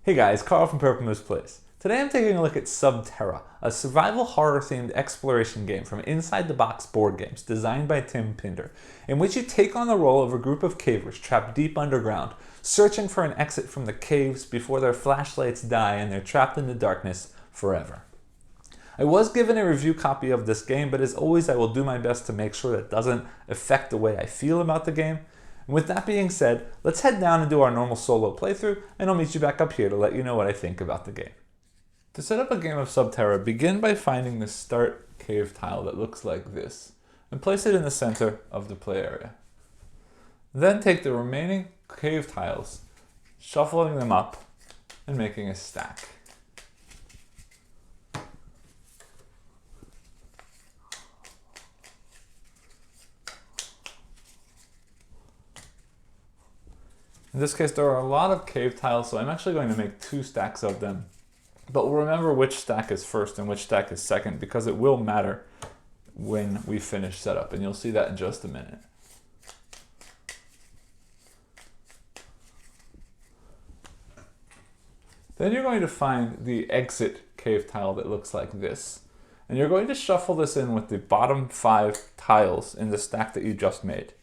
Hey guys, Carl from Purple Moose Plays. Today I'm taking a look at Sub Terra, a survival horror-themed exploration game from Inside the Box Board Games designed by Tim Pinder, in which you take on the role of a group of cavers trapped deep underground, searching for an exit from the caves before their flashlights die and they're trapped in the darkness forever. I was given a review copy of this game, but as always I will do my best to make sure that doesn't affect the way I feel about the game. And with that being said, let's head down and do our normal solo playthrough, and I'll meet you back up here to let you know what I think about the game. To set up a game of Sub Terra, begin by finding the start cave tile that looks like this, and place it in the center of the play area. Then take the remaining cave tiles, shuffling them up, and making a stack. In this case, there are a lot of cave tiles, so I'm actually going to make 2 stacks of them. But we'll remember which stack is first and which stack is second, because it will matter when we finish setup, and you'll see that in just a minute. Then you're going to find the exit cave tile that looks like this. And you're going to shuffle this in with the bottom 5 tiles in the stack that you just made.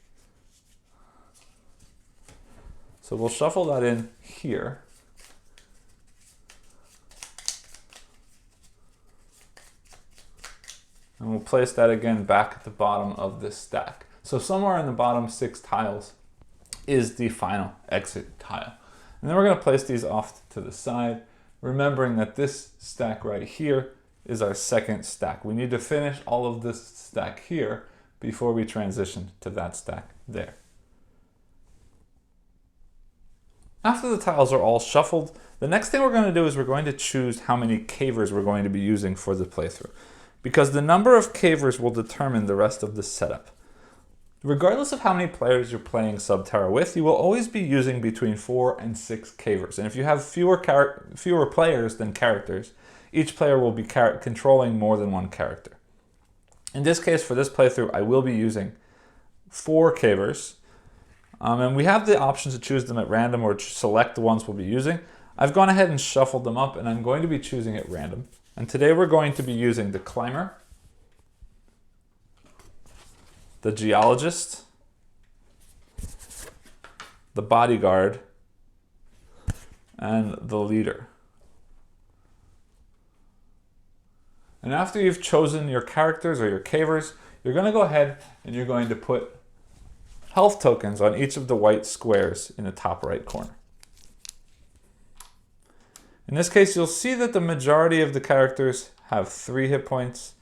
So we'll shuffle that in here. And we'll place that again back at the bottom of this stack. So somewhere in the bottom 6 tiles is the final exit tile. And then we're going to place these off to the side, remembering that this stack right here is our second stack. We need to finish all of this stack here before we transition to that stack there. After the tiles are all shuffled, the next thing we're going to do is we're going to choose how many cavers we're going to be using for the playthrough, because the number of cavers will determine the rest of the setup. Regardless of how many players you're playing Sub Terra with, you will always be using between 4 and 6 cavers. And if you have fewer players than characters, each player will be controlling more than one character. In this case, for this playthrough, I will be using 4 cavers. And we have the option to choose them at random or select the ones we'll be using. I've gone ahead and shuffled them up, and I'm going to be choosing at random. And today we're going to be using the Climber, the Geologist, the Bodyguard, and the Leader. And after you've chosen your characters or your cavers, you're going to go ahead and you're going to put health tokens on each of the white squares in the top right corner. In this case, you'll see that the majority of the characters have 3 hit points,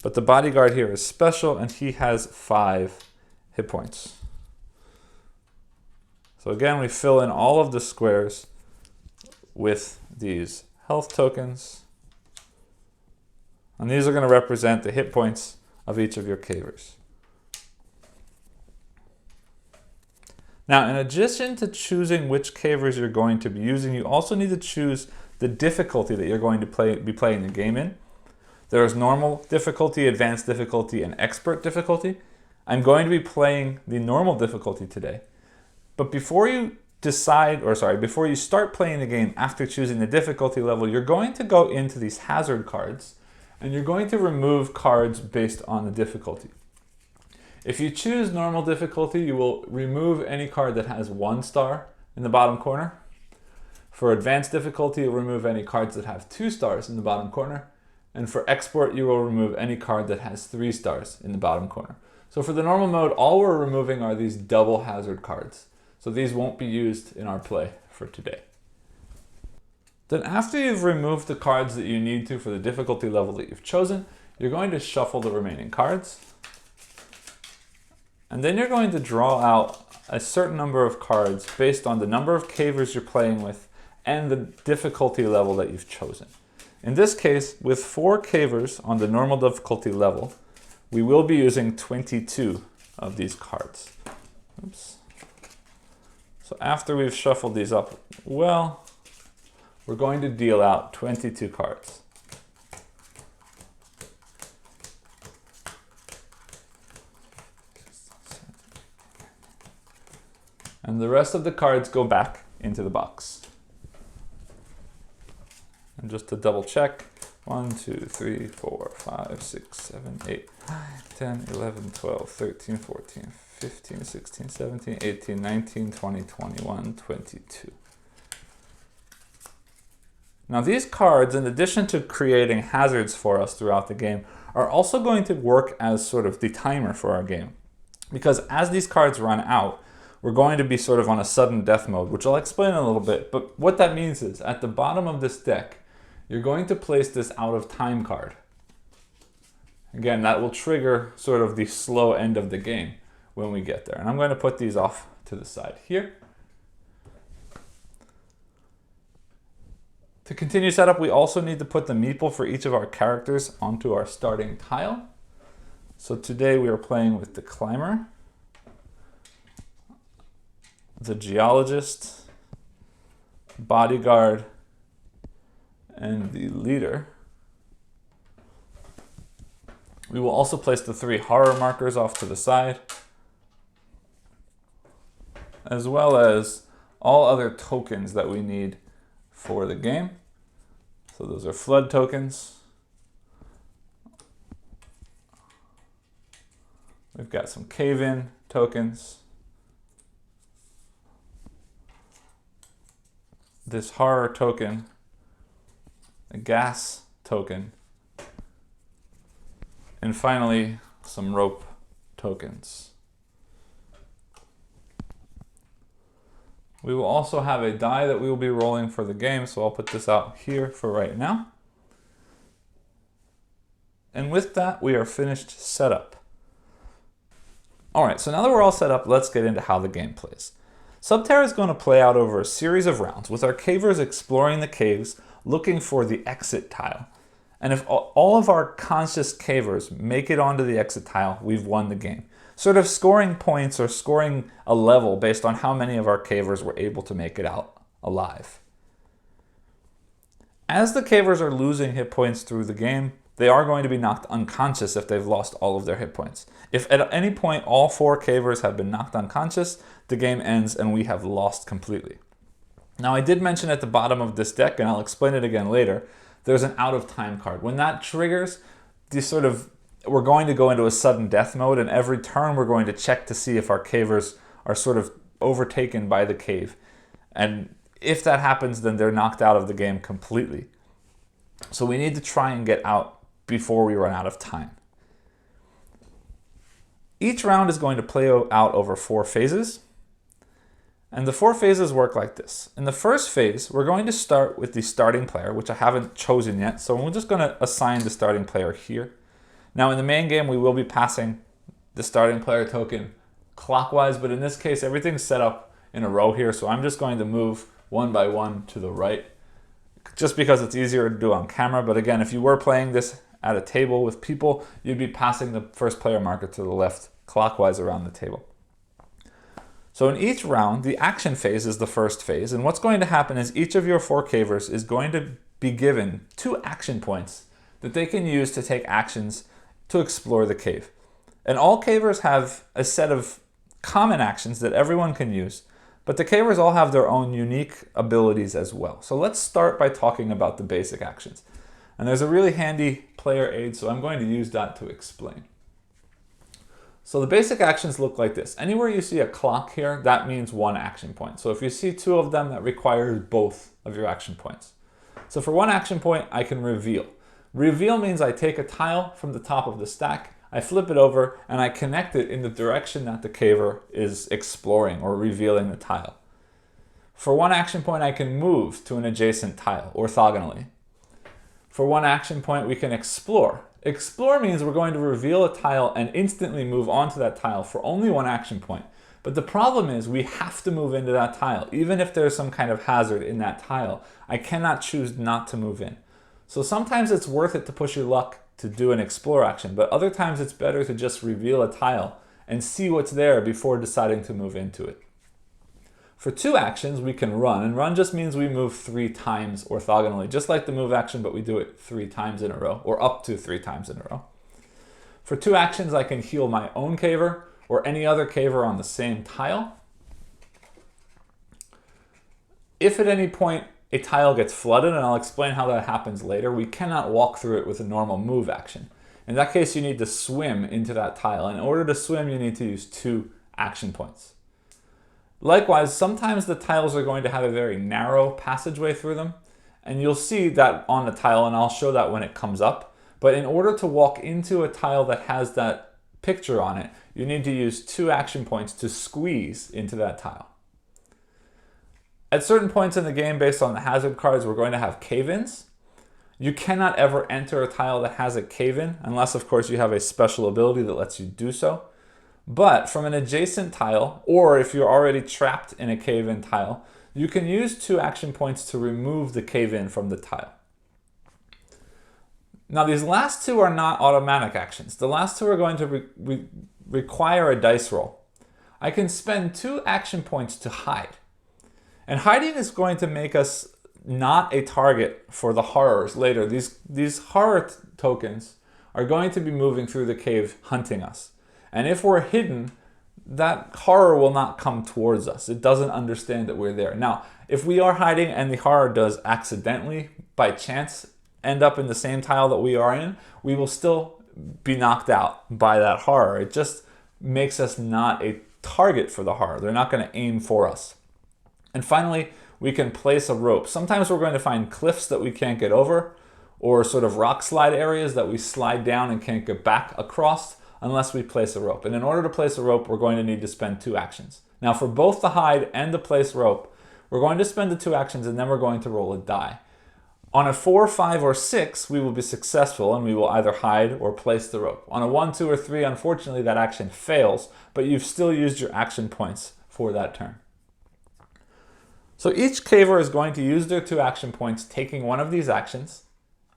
but the bodyguard here is special and he has 5 hit points. So again, we fill in all of the squares with these health tokens, and these are going to represent the hit points of each of your cavers. Now, in addition to choosing which cavers you're going to be using, you also need to choose the difficulty that you're going to be playing the game in. There is normal difficulty, advanced difficulty, and expert difficulty. I'm going to be playing the normal difficulty today. But before you before you start playing the game after choosing the difficulty level, you're going to go into these hazard cards, and you're going to remove cards based on the difficulty. If you choose normal difficulty, you will remove any card that has 1 star in the bottom corner. For advanced difficulty, you'll remove any cards that have 2 stars in the bottom corner. And for export, you will remove any card that has 3 stars in the bottom corner. So for the normal mode, all we're removing are these double hazard cards. So these won't be used in our play for today. Then after you've removed the cards that you need to for the difficulty level that you've chosen, you're going to shuffle the remaining cards. And then you're going to draw out a certain number of cards based on the number of cavers you're playing with and the difficulty level that you've chosen. In this case, with 4 cavers on the normal difficulty level, we will be using 22 of these cards. Oops. So after we've shuffled these up well, we're going to deal out 22 cards. And the rest of the cards go back into the box. And just to double check, 1, 2, 3, 4, 5, 6, 7, 8, 9, 10, 11, 12, 13, 14, 15, 16, 17, 18, 19, 20, 21, 22. Now these cards, in addition to creating hazards for us throughout the game, are also going to work as sort of the timer for our game. Because as these cards run out, we're going to be sort of on a sudden death mode, which I'll explain in a little bit. But what that means is, at the bottom of this deck, you're going to place this out of time card. Again, that will trigger sort of the slow end of the game when we get there. And I'm going to put these off to the side here. To continue setup, we also need to put the meeple for each of our characters onto our starting tile. So today we are playing with the climber, the geologist, bodyguard, and the leader. We will also place the 3 horror markers off to the side, as well as all other tokens that we need for the game. So those are flood tokens. We've got some cave-in tokens. This horror token, a gas token, and finally some rope tokens. We will also have a die that we will be rolling for the game, so I'll put this out here for right now. And with that, we are finished setup. All right, so now that we're all set up, let's get into how the game plays. Sub Terra is going to play out over a series of rounds, with our cavers exploring the caves, looking for the exit tile. And if all of our conscious cavers make it onto the exit tile, we've won the game. Sort of scoring points or scoring a level based on how many of our cavers were able to make it out alive. As the cavers are losing hit points through the game, they are going to be knocked unconscious if they've lost all of their hit points. If at any point all 4 cavers have been knocked unconscious, the game ends and we have lost completely. Now, I did mention at the bottom of this deck, and I'll explain it again later, there's an out of time card. When that triggers, we're going to go into a sudden death mode, and every turn we're going to check to see if our cavers are sort of overtaken by the cave. And if that happens, then they're knocked out of the game completely. So we need to try and get out before we run out of time. Each round is going to play out over 4 phases. And the 4 phases work like this. In the first phase, we're going to start with the starting player, which I haven't chosen yet. So we're just going to assign the starting player here. Now in the main game, we will be passing the starting player token clockwise, but in this case, everything's set up in a row here. So I'm just going to move one by one to the right, just because it's easier to do on camera. But again, if you were playing this at a table with people, you'd be passing the first player marker to the left clockwise around the table. So in each round, the action phase is the first phase, and what's going to happen is each of your 4 cavers is going to be given 2 action points that they can use to take actions to explore the cave. And all cavers have a set of common actions that everyone can use, but the cavers all have their own unique abilities as well. So let's start by talking about the basic actions. And there's a really handy player aid, so I'm going to use that to explain. So the basic actions look like this. Anywhere you see a clock here, that means 1 action point. So if you see 2 of them, that requires both of your action points. So for 1 action point, I can reveal. Reveal means I take a tile from the top of the stack, I flip it over, and I connect it in the direction that the caver is exploring or revealing the tile. For 1 action point, I can move to an adjacent tile orthogonally. For 1 action point, we can explore. Explore means we're going to reveal a tile and instantly move onto that tile for only 1 action point. But the problem is we have to move into that tile. Even if there's some kind of hazard in that tile, I cannot choose not to move in. So sometimes it's worth it to push your luck to do an explore action, but other times it's better to just reveal a tile and see what's there before deciding to move into it. For 2 actions, we can run, and run just means we move 3 times orthogonally, just like the move action, but we do it 3 times in a row, or up to 3 times in a row. For 2 actions, I can heal my own caver, or any other caver on the same tile. If at any point a tile gets flooded, and I'll explain how that happens later, we cannot walk through it with a normal move action. In that case, you need to swim into that tile. In order to swim, you need to use 2 action points. Likewise, sometimes the tiles are going to have a very narrow passageway through them, and you'll see that on the tile, and I'll show that when it comes up. But in order to walk into a tile that has that picture on it, you need to use 2 action points to squeeze into that tile. At certain points in the game, based on the hazard cards, we're going to have cave-ins. You cannot ever enter a tile that has a cave-in, unless of course you have a special ability that lets you do so. But from an adjacent tile, or if you're already trapped in a cave-in tile, you can use 2 action points to remove the cave-in from the tile. Now these last 2 are not automatic actions. The last 2 are going to require a dice roll. I can spend 2 action points to hide. And hiding is going to make us not a target for the horrors later. These horror tokens are going to be moving through the cave hunting us. And if we're hidden, that horror will not come towards us. It doesn't understand that we're there. Now, if we are hiding and the horror does accidentally, by chance, end up in the same tile that we are in, we will still be knocked out by that horror. It just makes us not a target for the horror. They're not going to aim for us. And finally, we can place a rope. Sometimes we're going to find cliffs that we can't get over, or sort of rock slide areas that we slide down and can't get back across unless we place a rope. And in order to place a rope, we're going to need to spend 2 actions. Now for both the hide and the place rope, we're going to spend the 2 actions and then we're going to roll a die. On a 4, 5, or 6, we will be successful and we will either hide or place the rope. On a 1, 2, or 3, unfortunately that action fails, but you've still used your action points for that turn. So each caver is going to use their 2 action points, taking one of these actions,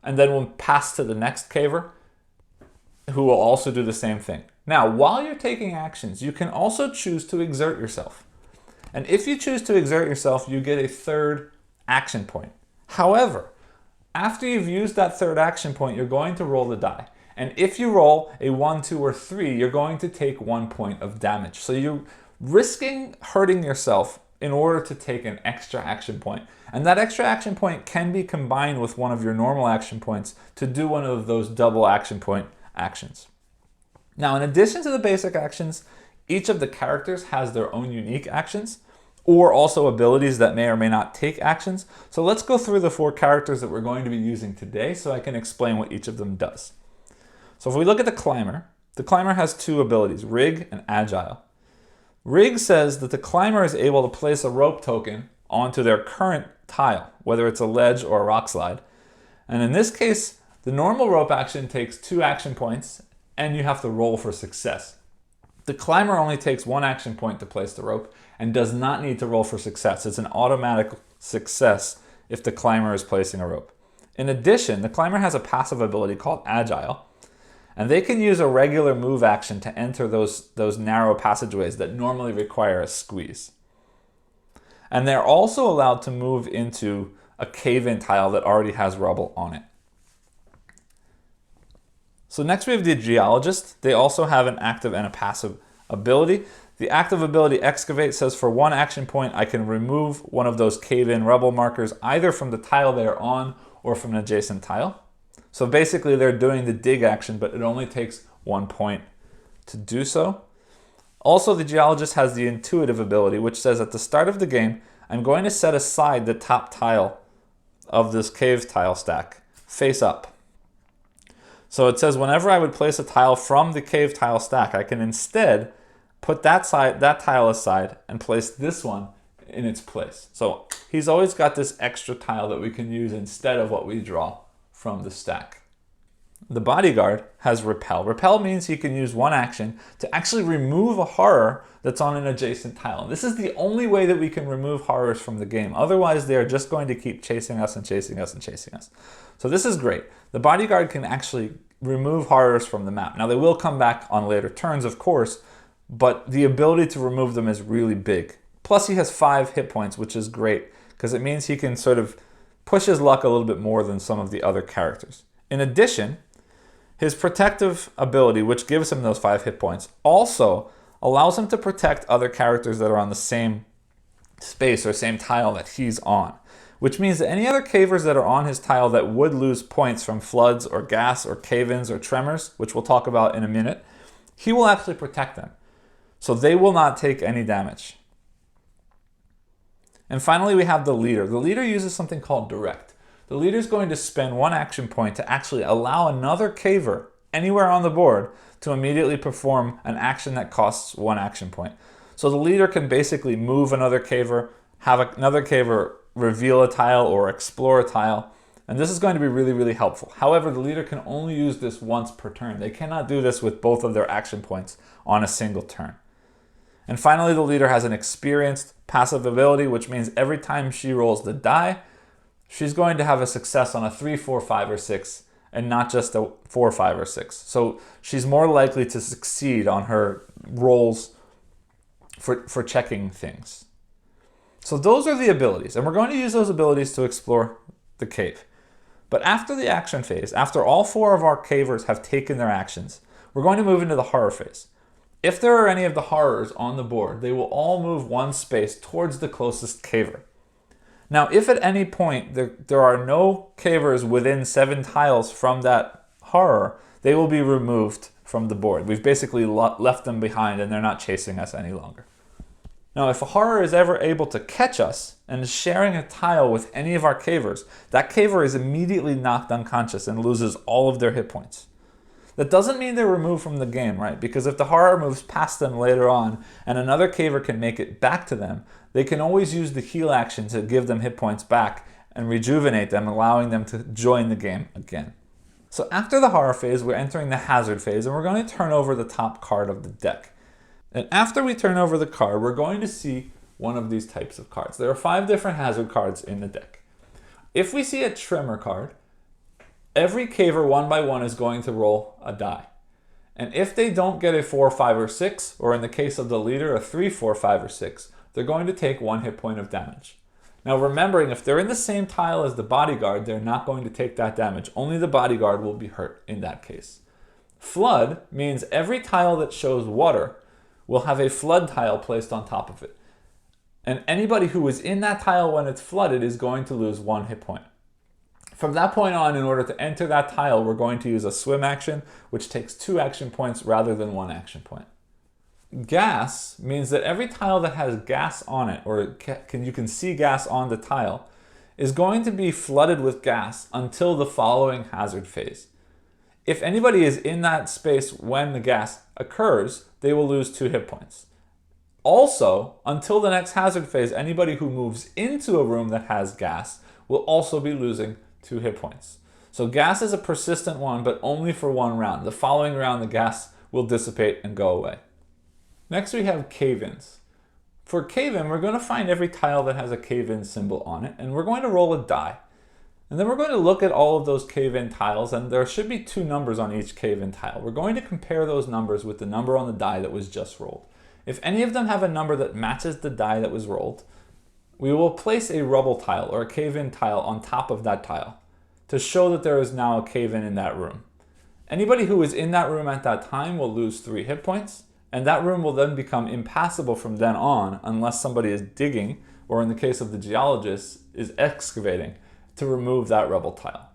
and then we'll pass to the next caver, who will also do the same thing. Now, while you're taking actions, you can also choose to exert yourself. And if you choose to exert yourself, you get a 3rd action point. However, after you've used that 3rd action point, you're going to roll the die. And if you roll a 1, 2, or 3, you're going to take 1 point of damage. So you're risking hurting yourself in order to take an extra action point. And that extra action point can be combined with one of your normal action points to do one of those double action point actions. Now, in addition to the basic actions, each of the characters has their own unique actions, or also abilities that may or may not take actions. So let's go through the 4 characters that we're going to be using today so I can explain what each of them does. So if we look at the climber has 2 abilities, rig and agile. Rig says that the climber is able to place a rope token onto their current tile, whether it's a ledge or a rock slide. And in this case, the normal rope action takes 2 action points and you have to roll for success. The climber only takes 1 action point to place the rope and does not need to roll for success. It's an automatic success if the climber is placing a rope. In addition, the climber has a passive ability called agile, and they can use a regular move action to enter those narrow passageways that normally require a squeeze. And they're also allowed to move into a cave-in tile that already has rubble on it. So next we have the geologist. They also have an active and a passive ability. The active ability excavate says for 1 action point I can remove one of those cave-in rubble markers either from the tile they're on or from an adjacent tile. So basically they're doing the dig action, but it only takes 1 point to do so. Also, the geologist has the intuitive ability, which says at the start of the game, I'm going to set aside the top tile of this cave tile stack face up. So it says whenever I would place a tile from the cave tile stack, I can instead put that tile aside and place this one in its place. So he's always got this extra tile that we can use instead of what we draw from the stack. The bodyguard has repel. Repel means he can use 1 action to actually remove a horror that's on an adjacent tile. And this is the only way that we can remove horrors from the game. Otherwise, they are just going to keep chasing us and chasing us and chasing us. So this is great. The bodyguard can actually remove horrors from the map. Now they will come back on later turns, of course, but the ability to remove them is really big. Plus he has 5 hit points, which is great because it means he can sort of push his luck a little bit more than some of the other characters. In addition, his protective ability, which gives him those 5 hit points, also allows him to protect other characters that are on the same space or same tile that he's on, which means that any other cavers that are on his tile that would lose points from floods or gas or cave-ins or tremors, which we'll talk about in a minute, he will actually protect them. So they will not take any damage. And finally, we have the leader. The leader uses something called direct. The leader is going to spend one action point to actually allow another caver anywhere on the board to immediately perform an action that costs one action point. So the leader can basically move another caver, have another caver reveal a tile or explore a tile, and this is going to be really, really helpful. However, the leader can only use this once per turn. They cannot do this with both of their action points on a single turn. And finally, the leader has an experienced passive ability, which means every time she rolls the die, she's going to have a success on a 3, 4, 5, or 6, and not just a 4, 5, or 6. So she's more likely to succeed on her rolls for checking things. So those are the abilities, and we're going to use those abilities to explore the cave. But after the action phase, after all 4 of our cavers have taken their actions, we're going to move into the horror phase. If there are any of the horrors on the board, they will all move one space towards the closest caver. Now, if at any point there are no cavers within 7 tiles from that horror, they will be removed from the board. We've basically left them behind and they're not chasing us any longer. Now, if a horror is ever able to catch us and is sharing a tile with any of our cavers, that caver is immediately knocked unconscious and loses all of their hit points. That doesn't mean they're removed from the game, right? Because if the horror moves past them later on and another caver can make it back to them, they can always use the heal action to give them hit points back and rejuvenate them, allowing them to join the game again. So after the horror phase, we're entering the hazard phase, and we're going to turn over the top card of the deck. And after we turn over the card, we're going to see one of these types of cards. There are 5 different hazard cards in the deck. If we see a tremor card, every caver one by one is going to roll a die. And if they don't get a 4, 5, or 6, or in the case of the leader, a 3, 4, 5, or 6, they're going to take 1 hit point of damage. Now remembering, if they're in the same tile as the bodyguard, they're not going to take that damage. Only the bodyguard will be hurt in that case. Flood means every tile that shows water will have a flood tile placed on top of it. And anybody who is in that tile when it's flooded is going to lose 1 hit point. From that point on, in order to enter that tile, we're going to use a swim action, which takes 2 action points rather than 1 action point. Gas means that every tile that has gas on it, or you can see gas on the tile, is going to be flooded with gas until the following hazard phase. If anybody is in that space when the gas occurs, they will lose 2 hit points. Also, until the next hazard phase, anybody who moves into a room that has gas will also be losing 2 hit points. So gas is a persistent one, but only for 1 round. The following round, the gas will dissipate and go away. Next, we have cave-ins. For cave-in, we're going to find every tile that has a cave-in symbol on it, and we're going to roll a die. And then we're going to look at all of those cave-in tiles, and there should be 2 numbers on each cave-in tile. We're going to compare those numbers with the number on the die that was just rolled. If any of them have a number that matches the die that was rolled, we will place a rubble tile or a cave-in tile on top of that tile to show that there is now a cave-in in that room. Anybody who is in that room at that time will lose 3 hit points, and that room will then become impassable from then on unless somebody is digging, or in the case of the geologist, is excavating to remove that rubble tile.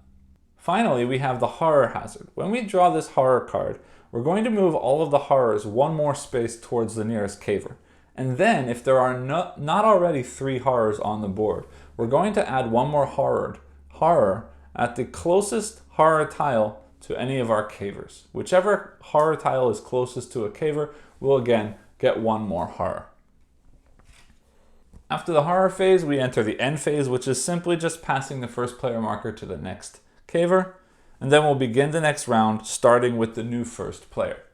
Finally, we have the horror hazard. When we draw this horror card, we're going to move all of the horrors 1 more space towards the nearest caver. And then, if there are not already 3 horrors on the board, we're going to add 1 more horror at the closest horror tile to any of our cavers. Whichever horror tile is closest to a caver will again get 1 more horror. After the horror phase, we enter the end phase, which is simply just passing the first player marker to the next caver, and then we'll begin the next round, starting with the new first player.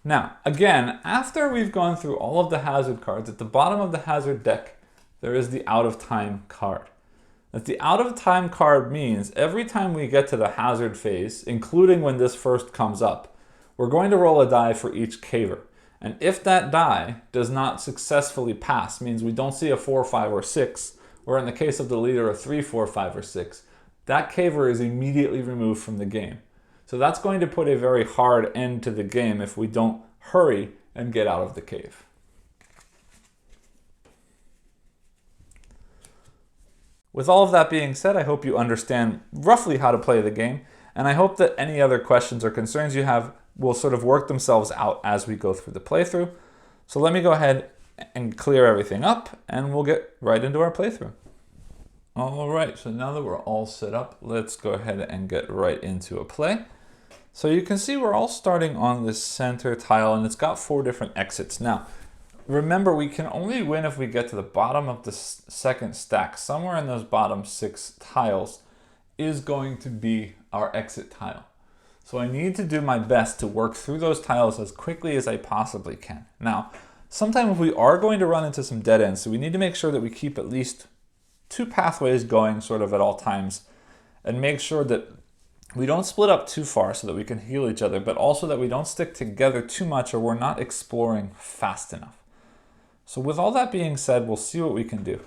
Now, again, after we've gone through all of the hazard cards, at the bottom of the hazard deck, there is the out of time card. That the out of time card means every time we get to the hazard phase, including when this first comes up, we're going to roll a die for each caver. And if that die does not successfully pass, means we don't see a 4, 5, or 6, or in the case of the leader, a 3, 4, 5, or 6, that caver is immediately removed from the game. So that's going to put a very hard end to the game if we don't hurry and get out of the cave. With all of that being said, I hope you understand roughly how to play the game, and I hope that any other questions or concerns you have will sort of work themselves out as we go through the playthrough. So let me go ahead and clear everything up, and we'll get right into our playthrough. All right, so now that we're all set up, let's go ahead and get right into a play. So you can see we're all starting on this center tile, and it's got 4 different exits. Now, remember, we can only win if we get to the bottom of the second stack. Somewhere in those bottom 6 tiles is going to be our exit tile. So I need to do my best to work through those tiles as quickly as I possibly can. Now, sometimes we are going to run into some dead ends, so we need to make sure that we keep at least 2 pathways going sort of at all times, and make sure that we don't split up too far so that we can heal each other, but also that we don't stick together too much or we're not exploring fast enough. So with all that being said, we'll see what we can do.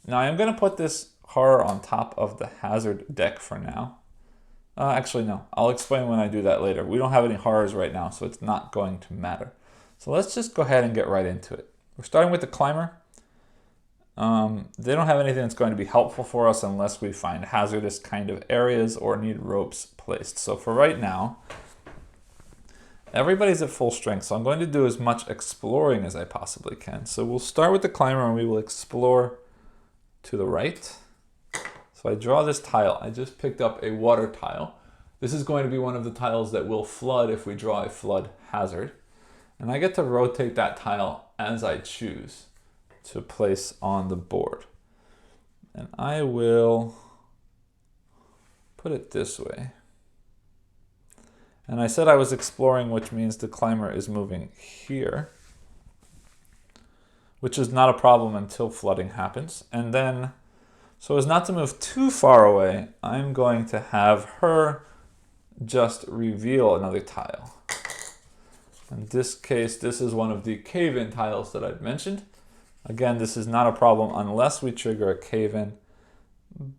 Now I'm going to put this horror on top of the hazard deck for now. Actually, no, I'll explain when I do that later. We don't have any horrors right now, so it's not going to matter. So let's just go ahead and get right into it. We're starting with the climber. They don't have anything that's going to be helpful for us unless we find hazardous kind of areas or need ropes placed. So for right now, everybody's at full strength, so I'm going to do as much exploring as I possibly can. So we'll start with the climber and we will explore to the right. So I draw this tile. I just picked up a water tile. This is going to be one of the tiles that will flood if we draw a flood hazard. And I get to rotate that tile as I choose to place on the board. And I will put it this way. And I said I was exploring, which means the climber is moving here, which is not a problem until flooding happens. And then, so as not to move too far away, I'm going to have her just reveal another tile. In this case, this is one of the cave-in tiles that I've mentioned. Again, this is not a problem unless we trigger a cave-in,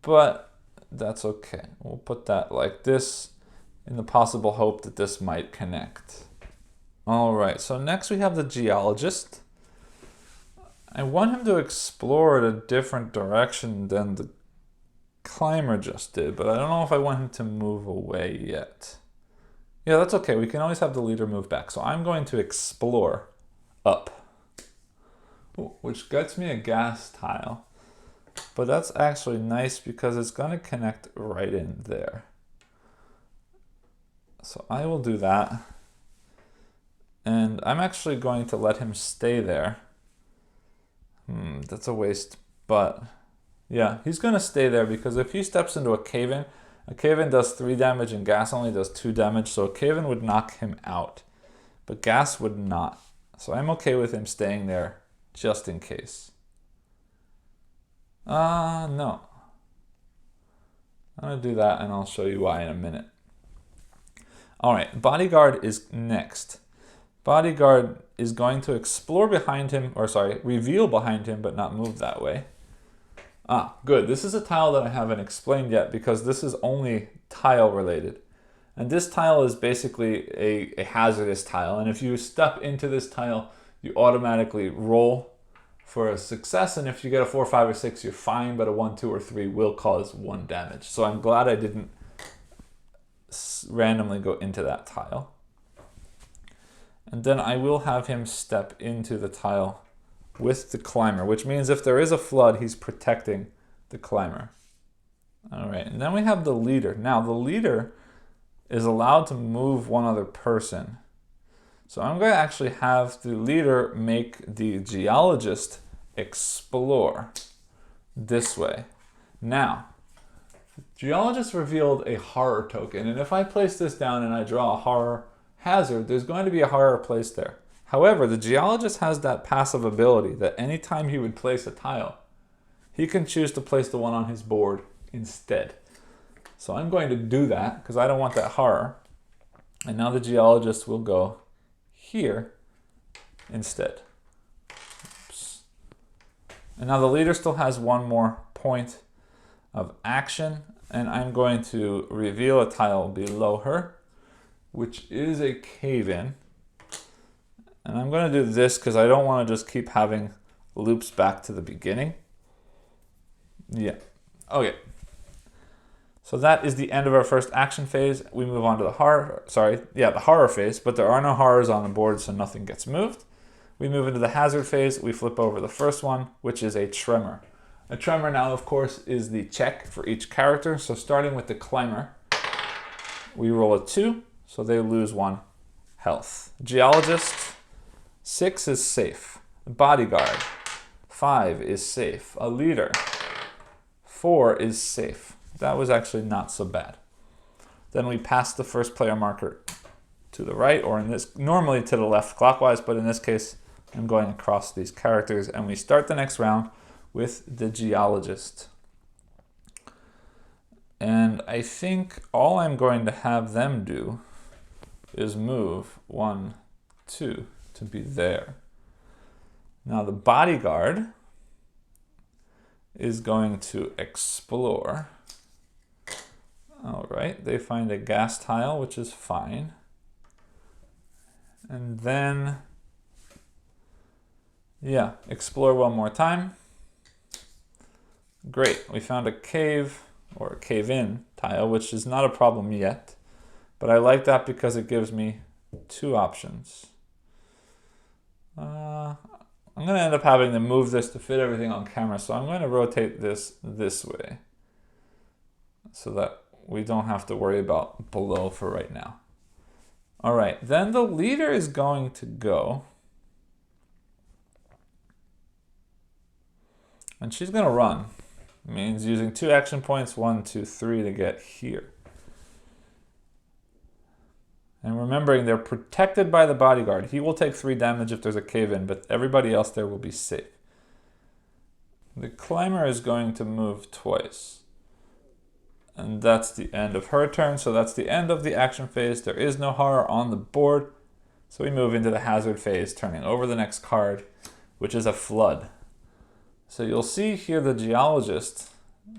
but that's okay. We'll put that like this in the possible hope that this might connect. All right, so next we have the geologist. I want him to explore at a different direction than the climber just did, but I don't know if I want him to move away yet. Yeah, that's okay. We can always have the leader move back. So I'm going to explore up, which gets me a gas tile, but that's actually nice because it's going to connect right in there. So I will do that, and I'm actually going to let him stay there. That's a waste, but yeah, he's going to stay there because if he steps into a cave-in does 3 damage and gas only does 2 damage, so a cave-in would knock him out, but gas would not. So I'm okay with him staying there just in case. No. I'm going to do that and I'll show you why in a minute. Alright, bodyguard is next. Bodyguard is going to explore behind him, or sorry, reveal behind him, but not move that way. Good. This is a tile that I haven't explained yet because this is only tile related. And this tile is basically a hazardous tile. And if you step into this tile, you automatically roll for a success. And if you get a 4, 5, or 6, you're fine, but a 1, 2, or 3 will cause 1 damage. So I'm glad I didn't randomly go into that tile. And then I will have him step into the tile with the climber, which means if there is a flood, he's protecting the climber. All right, and then we have the leader. Now the leader is allowed to move one other person. So I'm going to actually have the leader make the geologist explore this way. Now, geologist revealed a horror token, and if I place this down and I draw a horror hazard, there's going to be a horror placed there. However, the geologist has that passive ability that anytime he would place a tile, he can choose to place the one on his board instead. So I'm going to do that because I don't want that horror. And now the geologist will go here instead. Oops. And now the leader still has one more point of action, and I'm going to reveal a tile below her, which is a cave-in. And I'm going to do this because I don't want to just keep having loops back to the beginning. Yeah, Okay. So that is the end of our first action phase. We move on to the horror phase, but there are no horrors on the board, so nothing gets moved. We move into the hazard phase. We flip over the first one, which is a tremor. A tremor now, of course, is the check for each character. So starting with the climber, we roll a 2, so they lose 1 health. Geologist, 6 is safe. Bodyguard, 5 is safe. A leader, 4 is safe. That was actually not so bad. Then we pass the first player marker to the right, or normally to the left clockwise, but in this case, I'm going across these characters, and we start the next round with the geologist. And I think all I'm going to have them do is move 1, 2 to be there. Now the bodyguard is going to explore. All right, they find a gas tile, which is fine. And then, yeah, explore one more time. Great, we found a cave or a cave-in tile, which is not a problem yet. But I like that because it gives me 2 options. I'm going to end up having to move this to fit everything on camera, so I'm going to rotate this way so that we don't have to worry about below for right now. All right, then the leader is going to go, and she's going to run. It means using 2 action points, 1, 2, 3 to get here. And remembering they're protected by the bodyguard. He will take 3 damage if there's a cave-in, but everybody else there will be safe. The climber is going to move twice. And that's the end of her turn, so that's the end of the action phase. There is no horror on the board. So we move into the hazard phase, turning over the next card, which is a flood. So you'll see here the geologist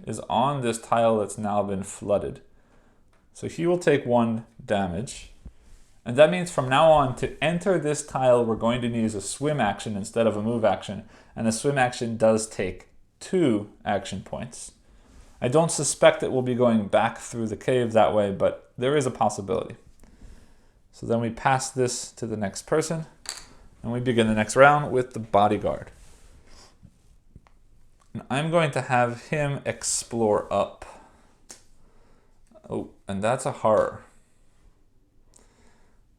is on this tile that's now been flooded. So he will take 1 damage. And that means from now on, to enter this tile, we're going to use a swim action instead of a move action. And the swim action does take 2 action points. I don't suspect it will be going back through the cave that way, but there is a possibility. So then we pass this to the next person, and we begin the next round with the bodyguard. And I'm going to have him explore up. Oh, and that's a horror.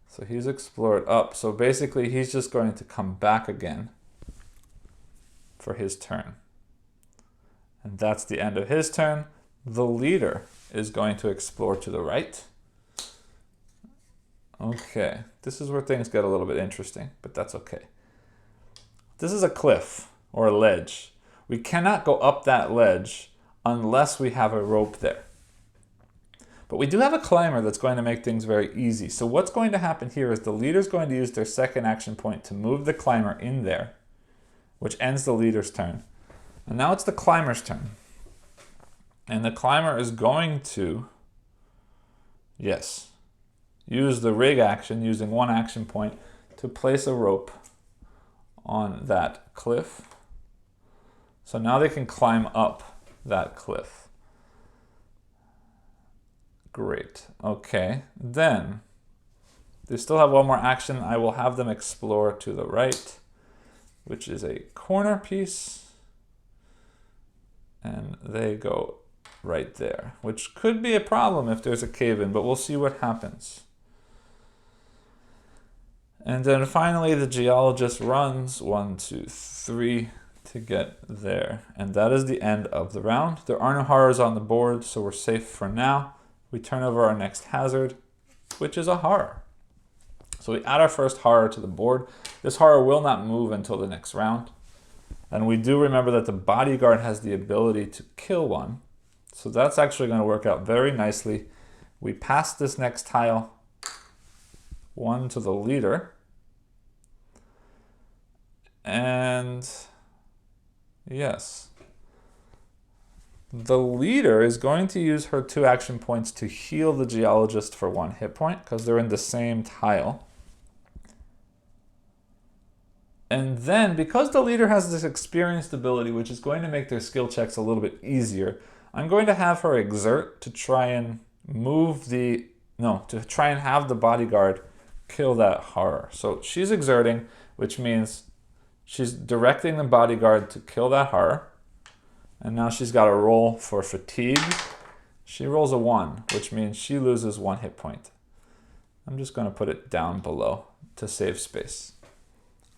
So he's explored up. So basically he's just going to come back again for his turn. And that's the end of his turn. The leader is going to explore to the right. Okay, this is where things get a little bit interesting, but that's okay. This is a cliff or a ledge. We cannot go up that ledge unless we have a rope there. But we do have a climber that's going to make things very easy. So what's going to happen here is the leader's going to use their second action point to move the climber in there, which ends the leader's turn. And now it's the climber's turn. And the climber is going to, yes, use the rig action using 1 action point to place a rope on that cliff. So now they can climb up that cliff. Great. Okay. Then they still have 1 more action. I will have them explore to the right, which is a corner piece. And they go right there, which could be a problem if there's a cave-in, but we'll see what happens. And then finally, the geologist runs 1, 2, 3 to get there. And that is the end of the round. There are no horrors on the board, so we're safe for now. We turn over our next hazard, which is a horror. So we add our first horror to the board. This horror will not move until the next round. And we do remember that the bodyguard has the ability to kill one. So that's actually going to work out very nicely. We pass this next tile, 1 to the leader. And yes, the leader is going to use her 2 action points to heal the geologist for 1 hit point because they're in the same tile. And then, because the leader has this experienced ability, which is going to make their skill checks a little bit easier, I'm going to have her exert to try and to try and have the bodyguard kill that horror. So she's exerting, which means she's directing the bodyguard to kill that horror. And now she's got a roll for fatigue. She rolls a 1, which means she loses 1 hit point. I'm just going to put it down below to save space.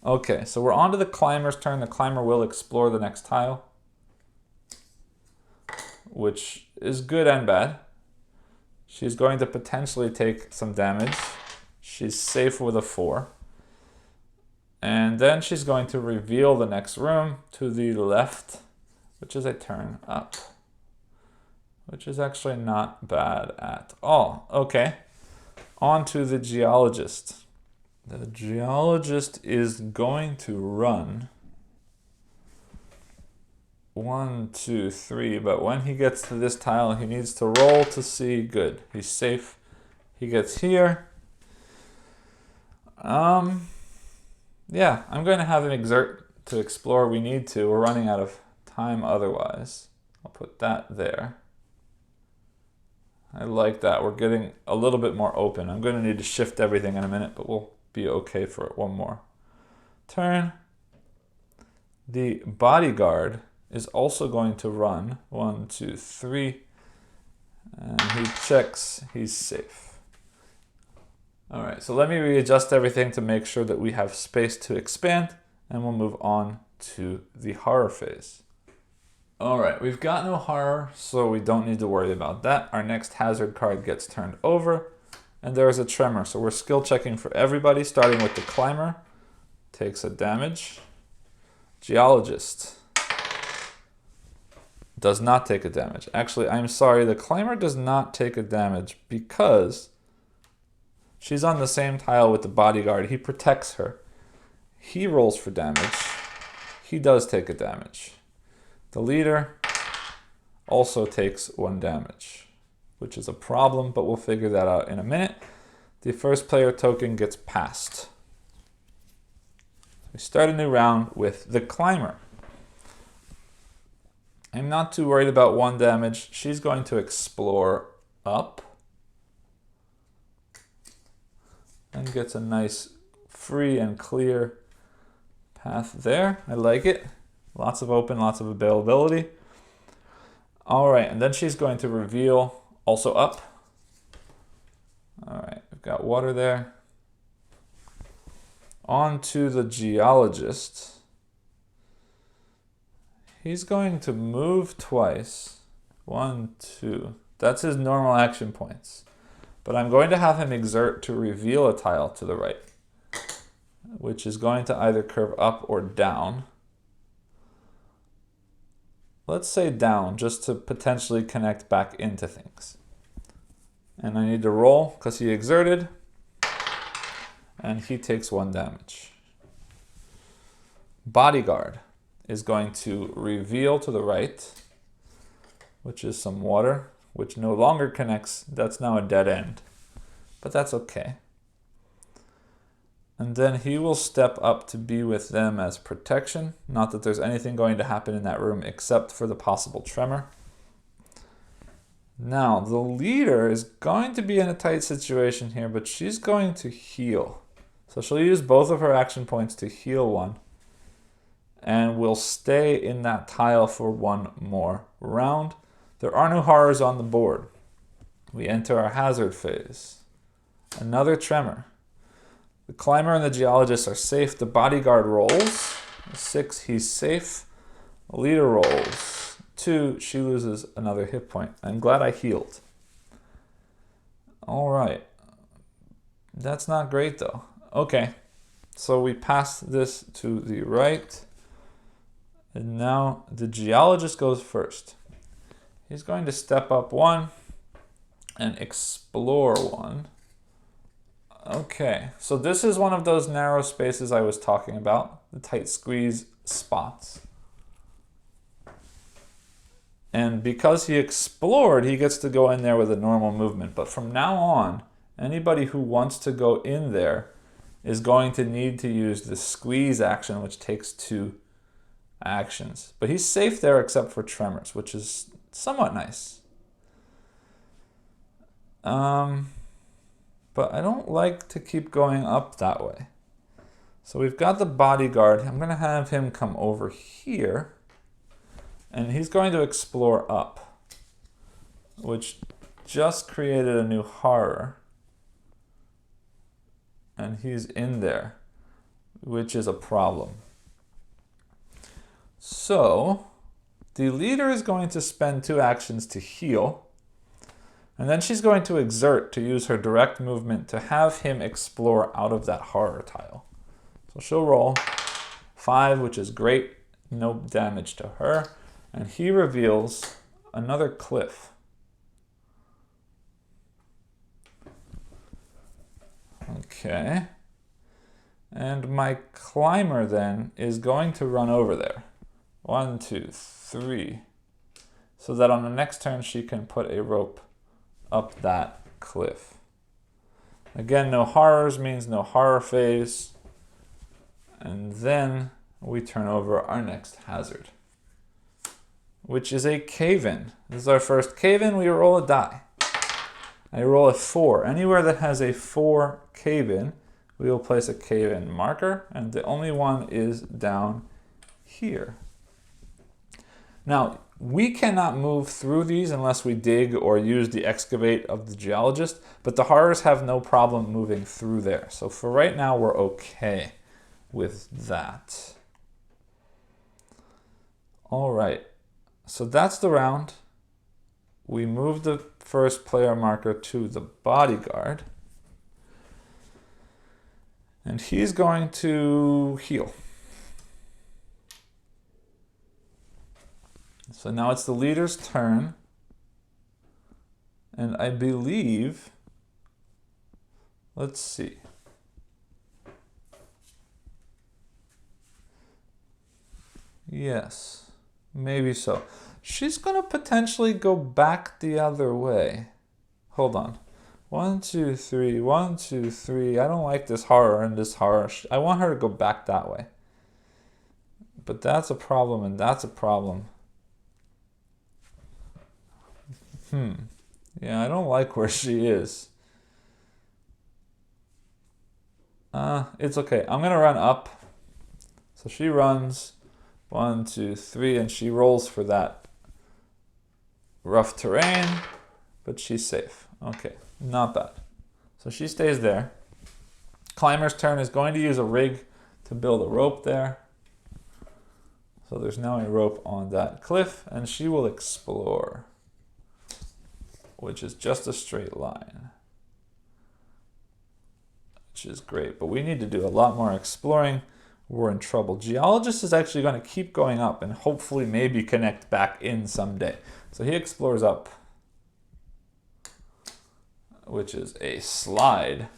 Okay, so we're on to the climber's turn. The climber will explore the next tile, which is good and bad. She's going to potentially take some damage. She's safe with a 4. And then she's going to reveal the next room to the left, which is a turn up, which is actually not bad at all. Okay, on to the geologist. The geologist is going to run 1, 2, 3, but when he gets to this tile, he needs to roll to see good. He's safe. He gets here. Yeah, I'm going to have him exert to explore. We need to. We're running out of time otherwise. I'll put that there. I like that. We're getting a little bit more open. I'm going to need to shift everything in a minute, but we'll be okay for it. One more turn. The bodyguard is also going to run 1, 2, 3, and he checks. He's safe. All right, so let me readjust everything to make sure that we have space to expand, and we'll move on to the horror phase. All right, we've got no horror, so we don't need to worry about that. Our next hazard card gets turned over, and there's a tremor. So we're skill checking for everybody, starting with the climber. Takes a damage. Geologist does not take a damage. Actually, I'm sorry, the climber does not take a damage because she's on the same tile with the bodyguard. He protects her. He rolls for damage. He does take a damage. The leader also takes 1 damage, which is a problem, but we'll figure that out in a minute. The first player token gets passed. We start a new round with the climber. I'm not too worried about 1 damage. She's going to explore up and gets a nice free and clear path there. I like it. Lots of open, lots of availability. All right, and then she's going to reveal also up. All right, we've got water there. On to the geologist. He's going to move twice. 1, 2. That's his normal action points. But I'm going to have him exert to reveal a tile to the right, which is going to either curve up or down. Let's say down, just to potentially connect back into things. And I need to roll because he exerted, and he takes 1 damage. Bodyguard is going to reveal to the right, which is some water, which no longer connects. That's now a dead end, but that's okay. And then he will step up to be with them as protection. Not that there's anything going to happen in that room except for the possible tremor. Now, the leader is going to be in a tight situation here, but she's going to heal. So she'll use both of her action points to heal 1. And will stay in that tile for 1 more round. There are no horrors on the board. We enter our hazard phase. Another tremor. The climber and the geologist are safe. The bodyguard rolls 6, he's safe. The leader rolls 2, she loses another hit point. I'm glad I healed. All right. That's not great though. Okay, so we pass this to the right. And now the geologist goes first. He's going to step up 1 and explore 1. Okay, so this is one of those narrow spaces I was talking about, the tight squeeze spots. And because he explored, he gets to go in there with a normal movement. But from now on, anybody who wants to go in there is going to need to use the squeeze action, which takes 2 actions. But he's safe there except for tremors, which is somewhat nice. But I don't like to keep going up that way. So we've got the bodyguard. I'm going to have him come over here. And he's going to explore up, which just created a new horror. And he's in there, which is a problem. So the leader is going to spend 2 actions to heal. And then she's going to exert to use her direct movement to have him explore out of that horror tile. So she'll roll 5, which is great. No damage to her. And he reveals another cliff. Okay. And my climber then is going to run over there. 1, 2, 3. So that on the next turn she can put a rope up that cliff. Again, no horrors means no horror phase. And then we turn over our next hazard, which is a cave-in. This is our first cave-in. We roll a die. I roll a 4. Anywhere that has a 4 cave-in, we will place a cave-in marker, and the only one is down here. Now, we cannot move through these unless we dig or use the excavate of the geologist, but the horrors have no problem moving through there. So for right now, we're okay with that. All right, so that's the round. We move the first player marker to the bodyguard. And he's going to heal. So now it's the leader's turn. And I believe, let's see. Yes, maybe so. She's going to potentially go back the other way. Hold on. 1, 2, 3, 1, 2, 3. I don't like this horror and this horror. I want her to go back that way. But that's a problem and that's a problem. Yeah, I don't like where she is. It's okay. I'm going to run up. So she runs 1, 2, 3, and she rolls for that rough terrain, but she's safe. Okay, not bad. So she stays there. Climber's turn is going to use a rig to build a rope there. So there's now a rope on that cliff, and she will explore, which is just a straight line, which is great. But we need to do a lot more exploring. We're in trouble. Geologist is actually going to keep going up and hopefully maybe connect back in someday. So he explores up, which is a slide.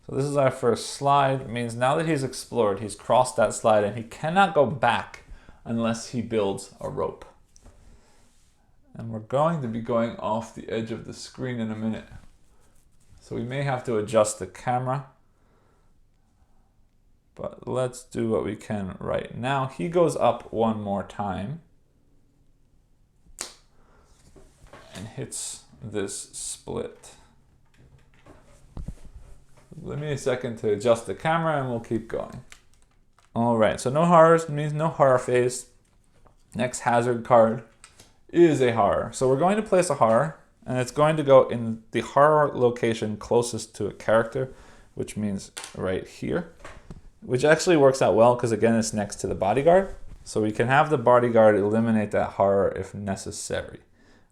So this is our first slide. It means now that he's explored, he's crossed that slide and he cannot go back unless he builds a rope. And we're going to be going off the edge of the screen in a minute. So we may have to adjust the camera. But let's do what we can right now. He goes up one more time and hits this split. Give me a second to adjust the camera and we'll keep going. All right, so no horrors means no horror phase. Next hazard card is a horror. So we're going to place a horror and it's going to go in the horror location closest to a character, which means right here. Which actually works out well because again it's next to the bodyguard. So we can have the bodyguard eliminate that horror if necessary,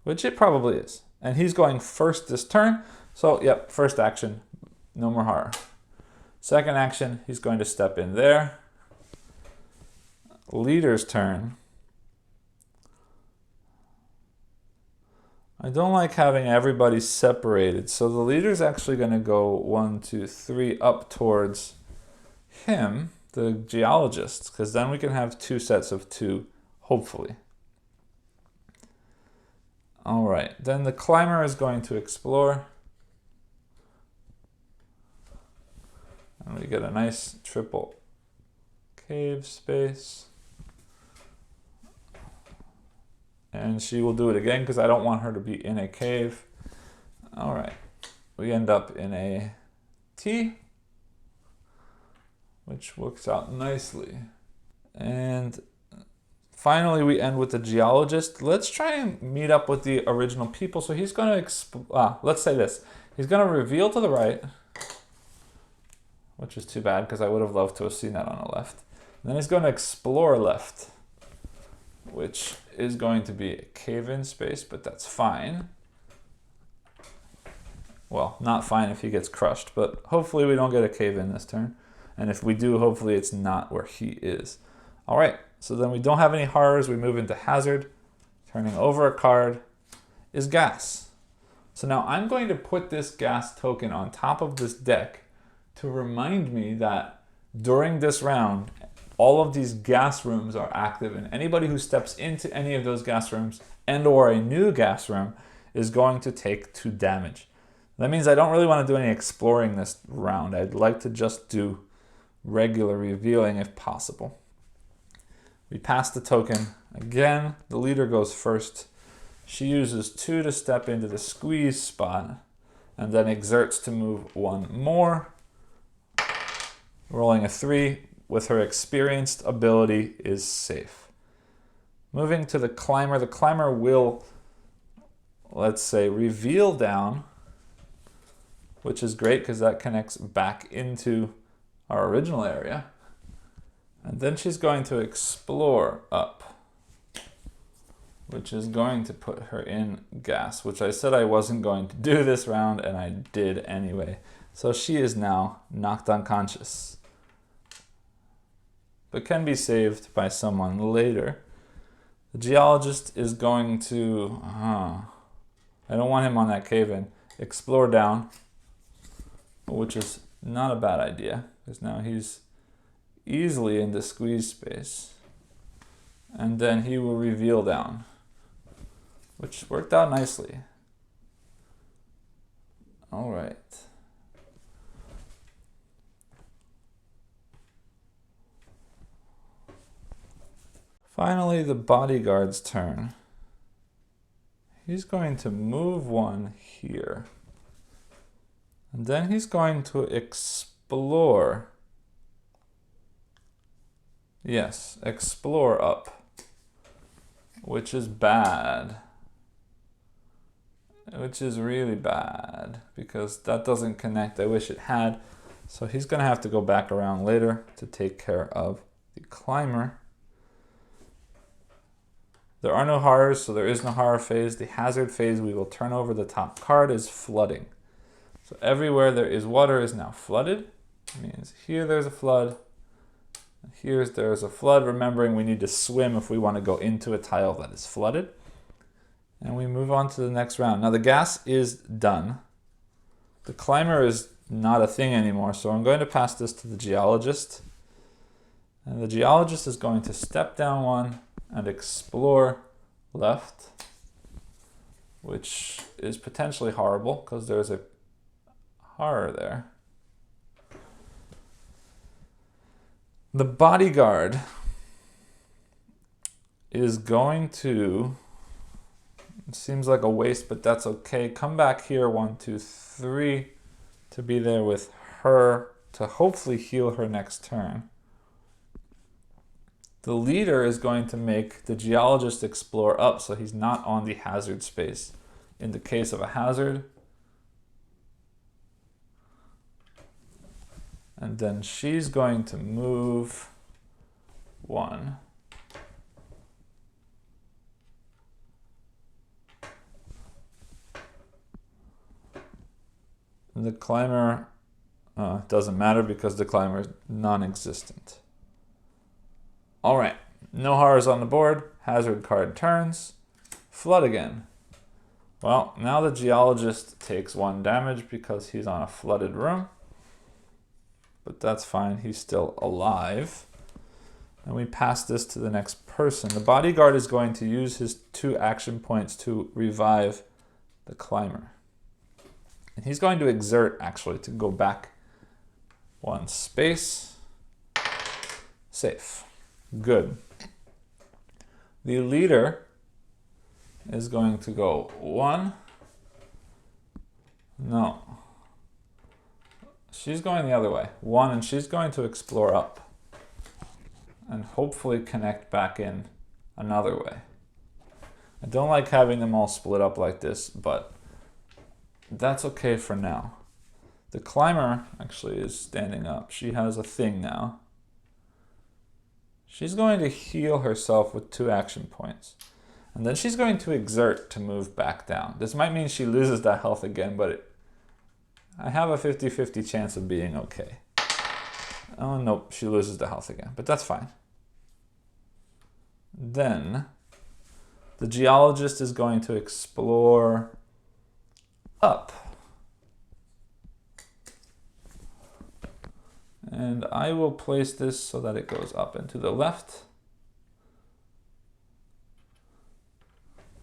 which it probably is. And he's going first this turn. So yep, first action, no more horror. Second action, he's going to step in there. Leader's turn. I don't like having everybody separated. So the leader's actually going to go 1, 2, 3 up towards him, the geologist, because then we can have 2 sets of 2, hopefully. All right, then the climber is going to explore. And we get a nice triple cave space. and she will do it again because I don't want her to be in a cave. All right, we end up in a T, which works out nicely. And finally, we end with the geologist. Let's try and meet up with the original people. So he's going to, let's say this. He's going to reveal to the right, which is too bad because I would have loved to have seen that on the left. And then he's going to explore left, which is going to be a cave-in space, but that's fine. Well, not fine if he gets crushed, but hopefully we don't get a cave-in this turn. And if we do, hopefully it's not where he is. All right, so then we don't have any horrors. We move into hazard. Turning over a card is gas. So now I'm going to put this gas token on top of this deck to remind me that during this round, all of these gas rooms are active, and anybody who steps into any of those gas rooms and or a new gas room is going to take 2 damage. That means I don't really want to do any exploring this round. I'd like to just do regular revealing if possible. We pass the token. Again, the leader goes first. She uses 2 to step into the squeeze spot and then exerts to move 1 more. Rolling a 3 with her experienced ability is safe. Moving to the climber will, let's say, reveal down, which is great because that connects back into our original area. And then she's going to explore up, which is going to put her in gas, which I said I wasn't going to do this round, and I did anyway. So she is now knocked unconscious, but can be saved by someone later. The geologist is going to, I don't want him on that cave-in, explore down, which is not a bad idea, because now he's easily in the squeeze space. And then he will reveal down, which worked out nicely. All right. Finally, the bodyguard's turn. He's going to move 1 here. And then he's going to explore. Yes, explore up, which is bad. Which is really bad because that doesn't connect. I wish it had. So he's going to have to go back around later to take care of the climber. There are no horrors, so there is no horror phase. The hazard phase, we will turn over the top card, is flooding. So everywhere there is water is now flooded. It means here there's a flood. There's a flood, remembering we need to swim if we want to go into a tile that is flooded. And we move on to the next round. Now the gas is done. The climber is not a thing anymore, so I'm going to pass this to the geologist. And the geologist is going to step down 1 and explore left, which is potentially horrible because there's a horror there. The bodyguard is going to, it seems like a waste, but that's okay. Come back here 1, 2, 3 to be there with her to hopefully heal her next turn. The leader is going to make the geologist explore up so he's not on the hazard space. In the case of a hazard, and then she's going to move 1. The climber doesn't matter because the climber is non-existent. All right, no horrors on the board. Hazard card turns. Flood again. Well, now the geologist takes 1 damage because he's on a flooded room. But that's fine, he's still alive. And we pass this to the next person. The bodyguard is going to use his 2 action points to revive the climber. And he's going to exert, actually, to go back 1 space. Safe. Good. The leader is going to go 1. No. She's going the other way. 1, and she's going to explore up. And hopefully connect back in another way. I don't like having them all split up like this, but that's okay for now. The climber actually is standing up. She has a thing now. She's going to heal herself with 2 action points. And then she's going to exert to move back down. This might mean she loses that health again, but I have a 50-50 chance of being okay. Oh, nope, she loses the health again, but that's fine. Then the geologist is going to explore up. And I will place this so that it goes up and to the left.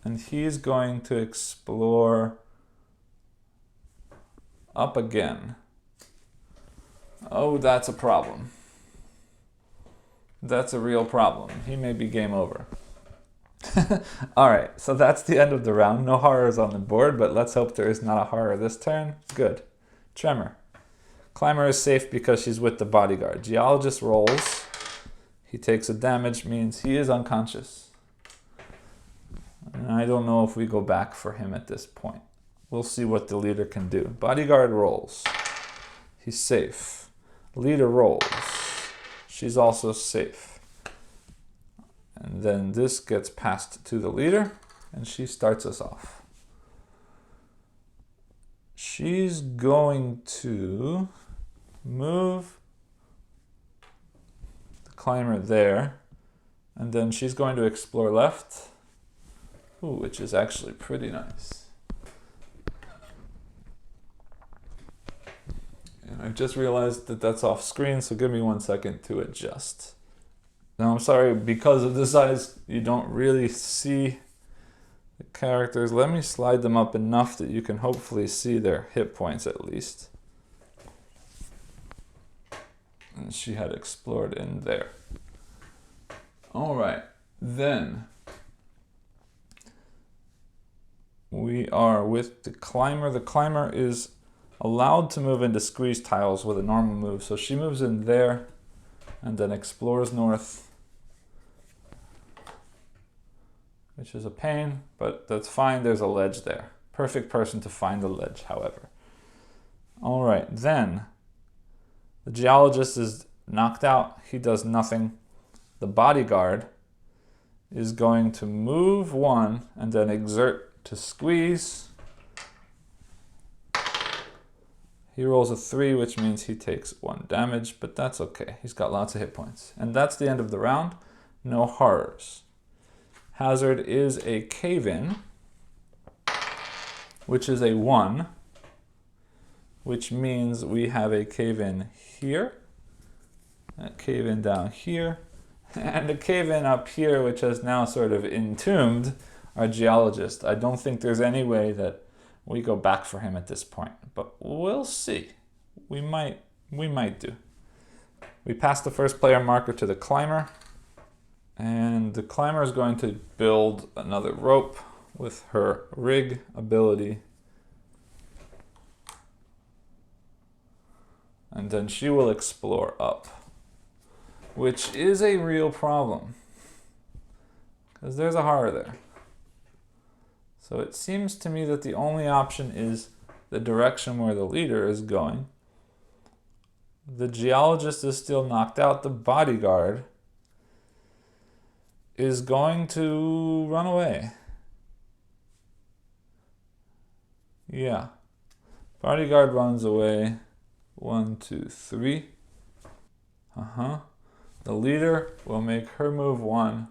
And he's going to explore up again. Oh, that's a problem. That's a real problem. He may be game over. Alright, so that's the end of the round. No horrors on the board, but let's hope there is not a horror this turn. Good. Tremor. Climber is safe because she's with the bodyguard. Geologist rolls. He takes a damage, means he is unconscious. And I don't know if we go back for him at this point. We'll see what the leader can do. Bodyguard rolls. He's safe. Leader rolls. She's also safe. And then this gets passed to the leader, and she starts us off. She's going to move the climber there, and then she's going to explore left, which is actually pretty nice. And I've just realized that that's off screen, so give me 1 second to adjust. Now I'm sorry, because of the size, you don't really see the characters. Let me slide them up enough that you can hopefully see their hit points at least. And she had explored in there. All right, then we are with the climber. The climber is allowed to move into squeeze tiles with a normal move. So she moves in there and then explores north, which is a pain, but that's fine. There's a ledge there. Perfect person to find the ledge, however. All right, then the geologist is knocked out. He does nothing. The bodyguard is going to move 1 and then exert to squeeze. He rolls a 3, which means he takes 1 damage, but that's okay. He's got lots of hit points. And that's the end of the round. No horrors. Hazard is a cave-in, which is a 1, which means we have a cave-in here, a cave-in down here, and a cave-in up here, which has now sort of entombed our geologist. I don't think there's any way that we go back for him at this point, but we'll see. We might do. We pass the first player marker to the climber, and the climber is going to build another rope with her rig ability. And then she will explore up, which is a real problem because there's a horror there. So it seems to me that the only option is the direction where the leader is going. The geologist is still knocked out. The bodyguard is going to run away. Yeah. Bodyguard runs away. 1, 2, 3. The leader will make her move 1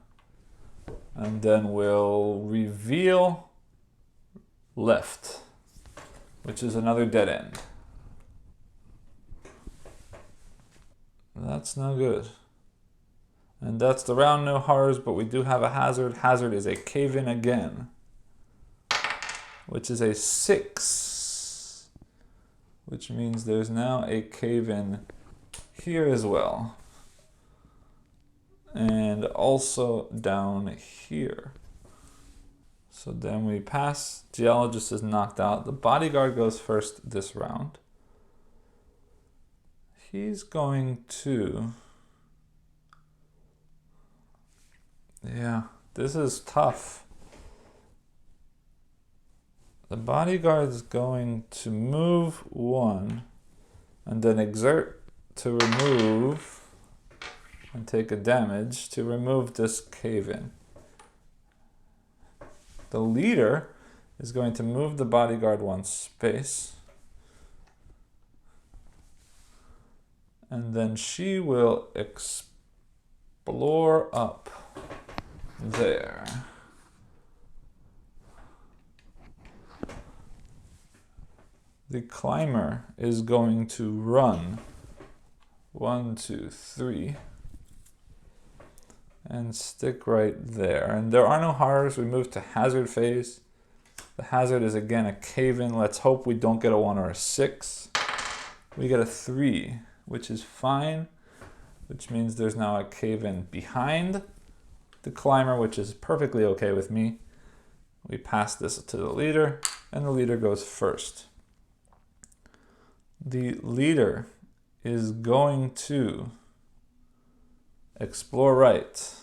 and then we'll reveal left, which is another dead end. That's no good. And that's the round. No horrors, but we do have a hazard. Hazard is a cave-in again, which is a 6, which means there's now a cave-in here as well, and also down here. So then we pass. Geologist is knocked out. The bodyguard goes first this round. He's going to... Yeah, this is tough. The bodyguard is going to move 1 and then exert to remove and take a damage to remove this cave-in. The leader is going to move the bodyguard 1 space. And then she will explore up there. The climber is going to run 1, 2, 3 and stick right there. And there are no horrors. We move to hazard phase. The hazard is again a cave-in. Let's hope we don't get a 1 or a 6. We get a 3, which is fine, which means there's now a cave-in behind the climber, which is perfectly okay with me. We pass this to the leader, and the leader goes first. The leader is going to explore right,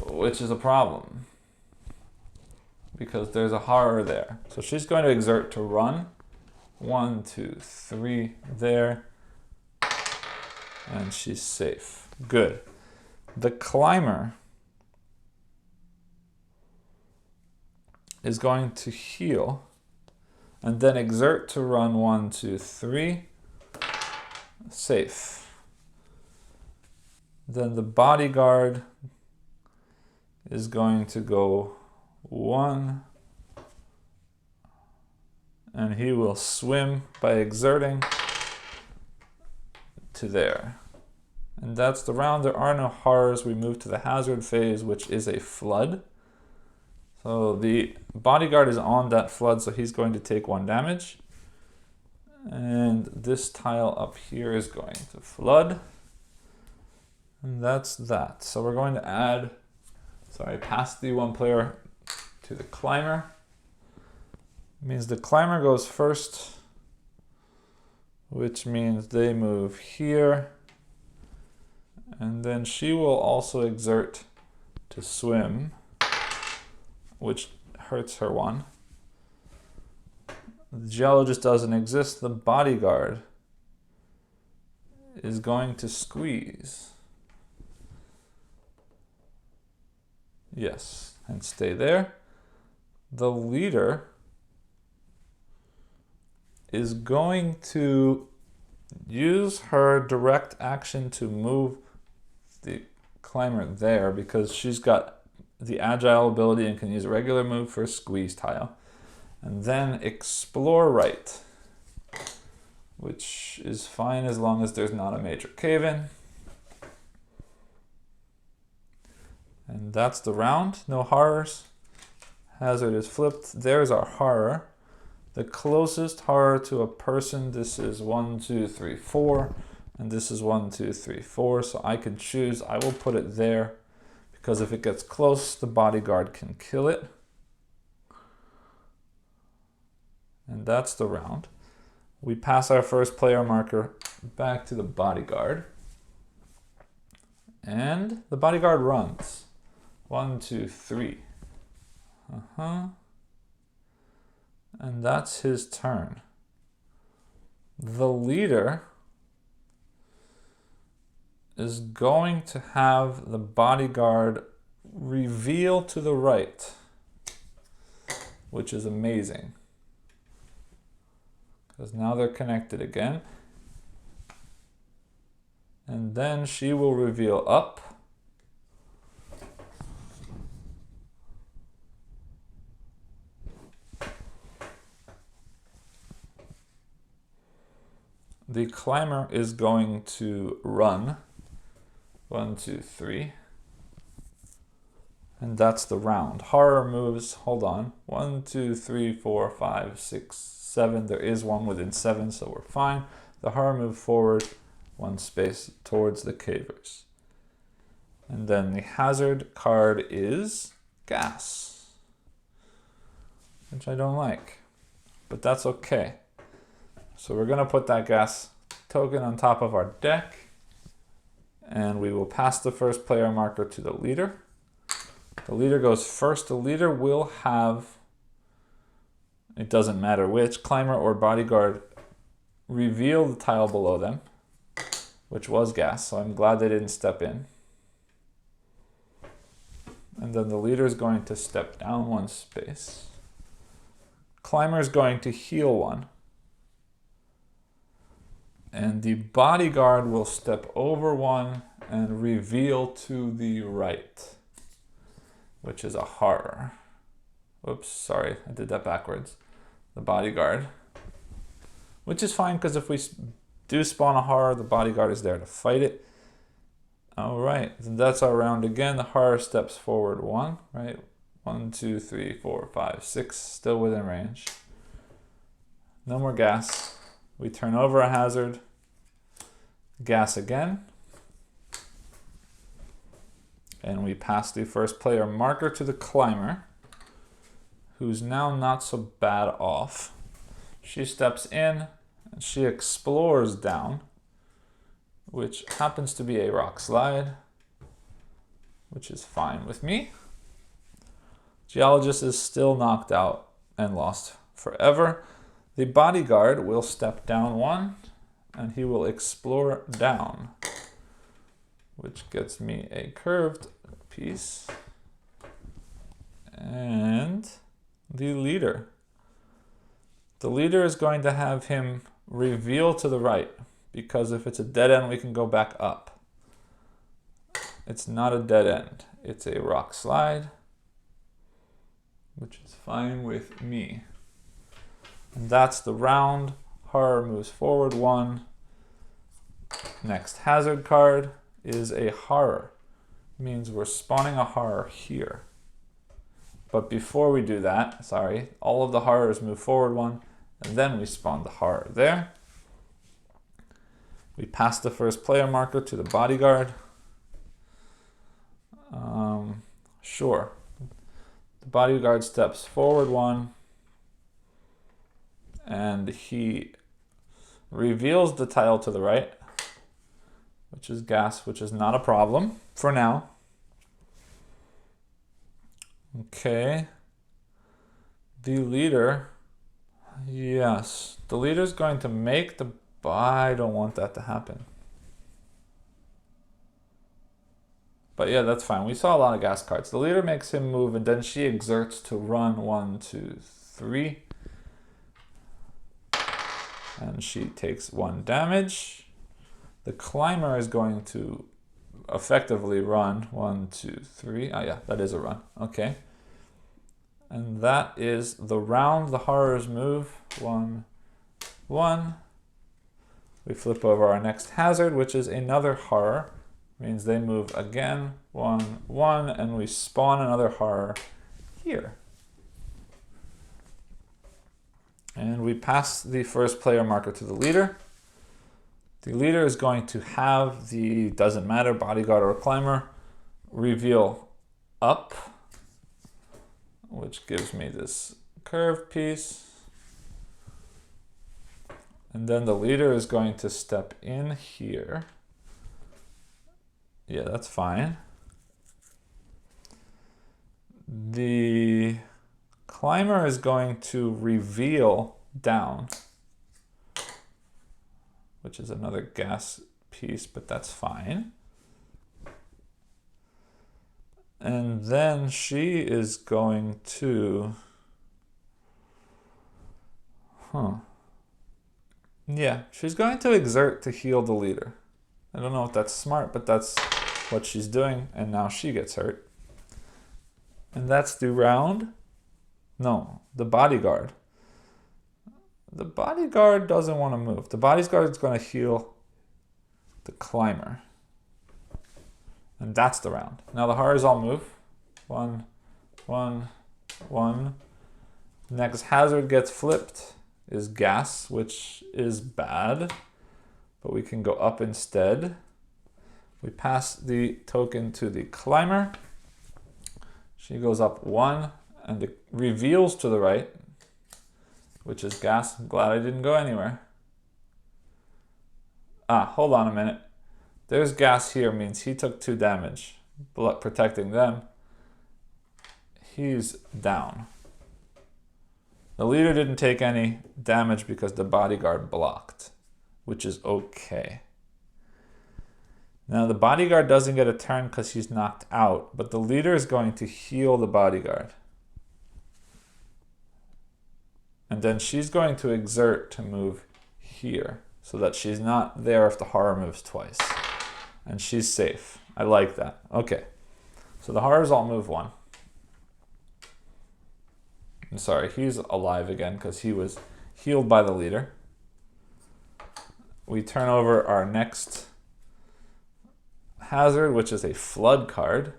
which is a problem because there's a horror there. So she's going to exert to run 1, 2, 3 there, and she's safe. Good. The climber is going to heal and then exert to run 1, 2, 3. Safe. Then the bodyguard is going to go 1 and he will swim by exerting to there. And that's the round. There are no horrors. We move to the hazard phase, which is a flood. So the bodyguard is on that flood, so he's going to take 1 damage. And this tile up here is going to flood. And that's that. So we're going to add, pass the 1 player to the climber. It means the climber goes first, which means they move here. And then she will also exert to swim, which hurts her 1. The geologist doesn't exist. The bodyguard is going to squeeze. Yes, and stay there. The leader is going to use her direct action to move the climber there because she's got the agile ability and can use a regular move for a squeeze tile. And then explore right, which is fine as long as there's not a major cave-in. And that's the round, no horrors. Hazard is flipped. There's our horror. The closest horror to a person, this is 1, 2, 3, 4. And this is 1, 2, 3, 4. So I can choose, I will put it there because if it gets close, the bodyguard can kill it. And that's the round. We pass our first player marker back to the bodyguard. And the bodyguard runs. 1, 2, 3. And that's his turn. The leader is going to have the bodyguard reveal to the right, which is amazing. Because now they're connected again. And then she will reveal up. The climber is going to run. 1, 2, 3. And that's the round. Horror moves, hold on. 1, 2, 3, 4, 5, 6, 7. There is one within 7, so we're fine. The horror move forward 1 space towards the cavers. And then the hazard card is gas. which I don't like, but that's okay. So we're gonna put that gas token on top of our deck, and we will pass the first player marker to the leader. The leader goes first. The leader will have, it doesn't matter which, climber or bodyguard reveal the tile below them, which was gas, so I'm glad they didn't step in. And then the leader is going to step down one space. Climber is going to heal one. And the bodyguard will step over one and reveal to the right, which is a horror. Oops, sorry, I did that backwards. The bodyguard, which is fine because if we do spawn a horror, the bodyguard is there to fight it. All right, that's our round again. The horror steps forward one, right? 1, 2, 3, 4, 5, 6, still within range. No more gas. We turn over a hazard, gas again, and we pass the first player marker to the climber, who's now not so bad off. She steps in and she explores down, which happens to be a rock slide, which is fine with me. Geologist is still knocked out and lost forever. The bodyguard will step down one and he will explore down, which gets me a curved piece. And the leader. The leader is going to have him reveal to the right, because if it's a dead end, we can go back up. It's not a dead end. It's a rock slide, which is fine with me. And that's the round. Horror moves forward one. Next hazard card is a horror. Means we're spawning a horror here. But before we do that, sorry, all of the horrors move forward one, and then we spawn the horror there. We pass the first player marker to the bodyguard. Sure. The bodyguard steps forward one, and he reveals the tile to the right, which is gas, which is not a problem for now. Okay. The leader, yes, the leader is going to make the, I don't want that to happen. But yeah, that's fine. We saw a lot of gas cards. The leader makes him move, and then she exerts to run 1, 2, 3. And she takes 1 damage. The climber is going to effectively run 1, 2, 3. Oh yeah, that is a run. Okay. And that is the round. The horrors move 1, 1. We flip over our next hazard, which is another horror. Means they move again 1, 1, and we spawn another horror here. And we pass the first player marker to the leader. The leader is going to have the, doesn't matter, bodyguard or climber, reveal up, which gives me this curved piece. And then the leader is going to step in here. Yeah, that's fine. The climber is going to reveal down, which is another gas piece, but that's fine. And then she is going to, yeah, she's going to exert to heal the leader. I don't know if that's smart, but that's what she's doing, and now she gets hurt. And that's the round. No, the bodyguard. The bodyguard doesn't want to move. The bodyguard is going to heal the climber. And that's the round. Now the horrors all move. 1, 1, 1. Next hazard gets flipped is gas, which is bad. But we can go up instead. We pass the token to the climber. She goes up 1 and it reveals to the right. which is gas. I'm glad I didn't go anywhere. Ah, hold on a minute. There's gas here, means he took 2 damage, protecting them. He's down. The leader didn't take any damage because the bodyguard blocked, which is okay. Now the bodyguard doesn't get a turn because he's knocked out, but the leader is going to heal the bodyguard. And then she's going to exert to move here so that she's not there if the horror moves twice. And she's safe. I like that. Okay. So the horrors all move 1. I'm sorry, he's alive again because he was healed by the leader. We turn over our next hazard, which is a flood card.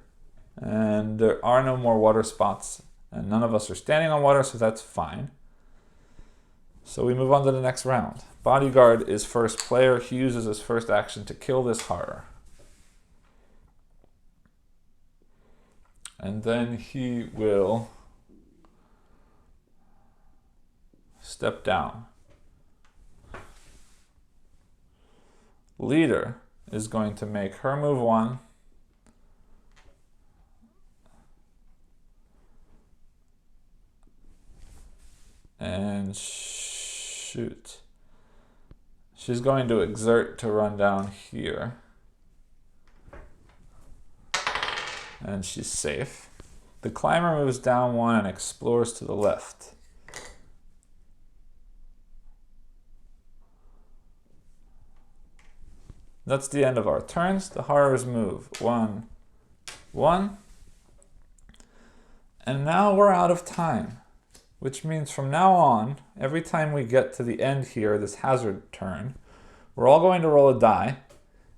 And there are no more water spots. And none of us are standing on water, so that's fine. So we move on to the next round. Bodyguard is first player. He uses his first action to kill this horror. And then he will step down. Leader is going to make her move 1. And shoot. She's going to exert to run down here. And she's safe. The climber moves down 1 and explores to the left. That's the end of our turns. The horrors move 1, 1. And now we're out of time, which means from now on, every time we get to the end here, this hazard turn, we're all going to roll a die.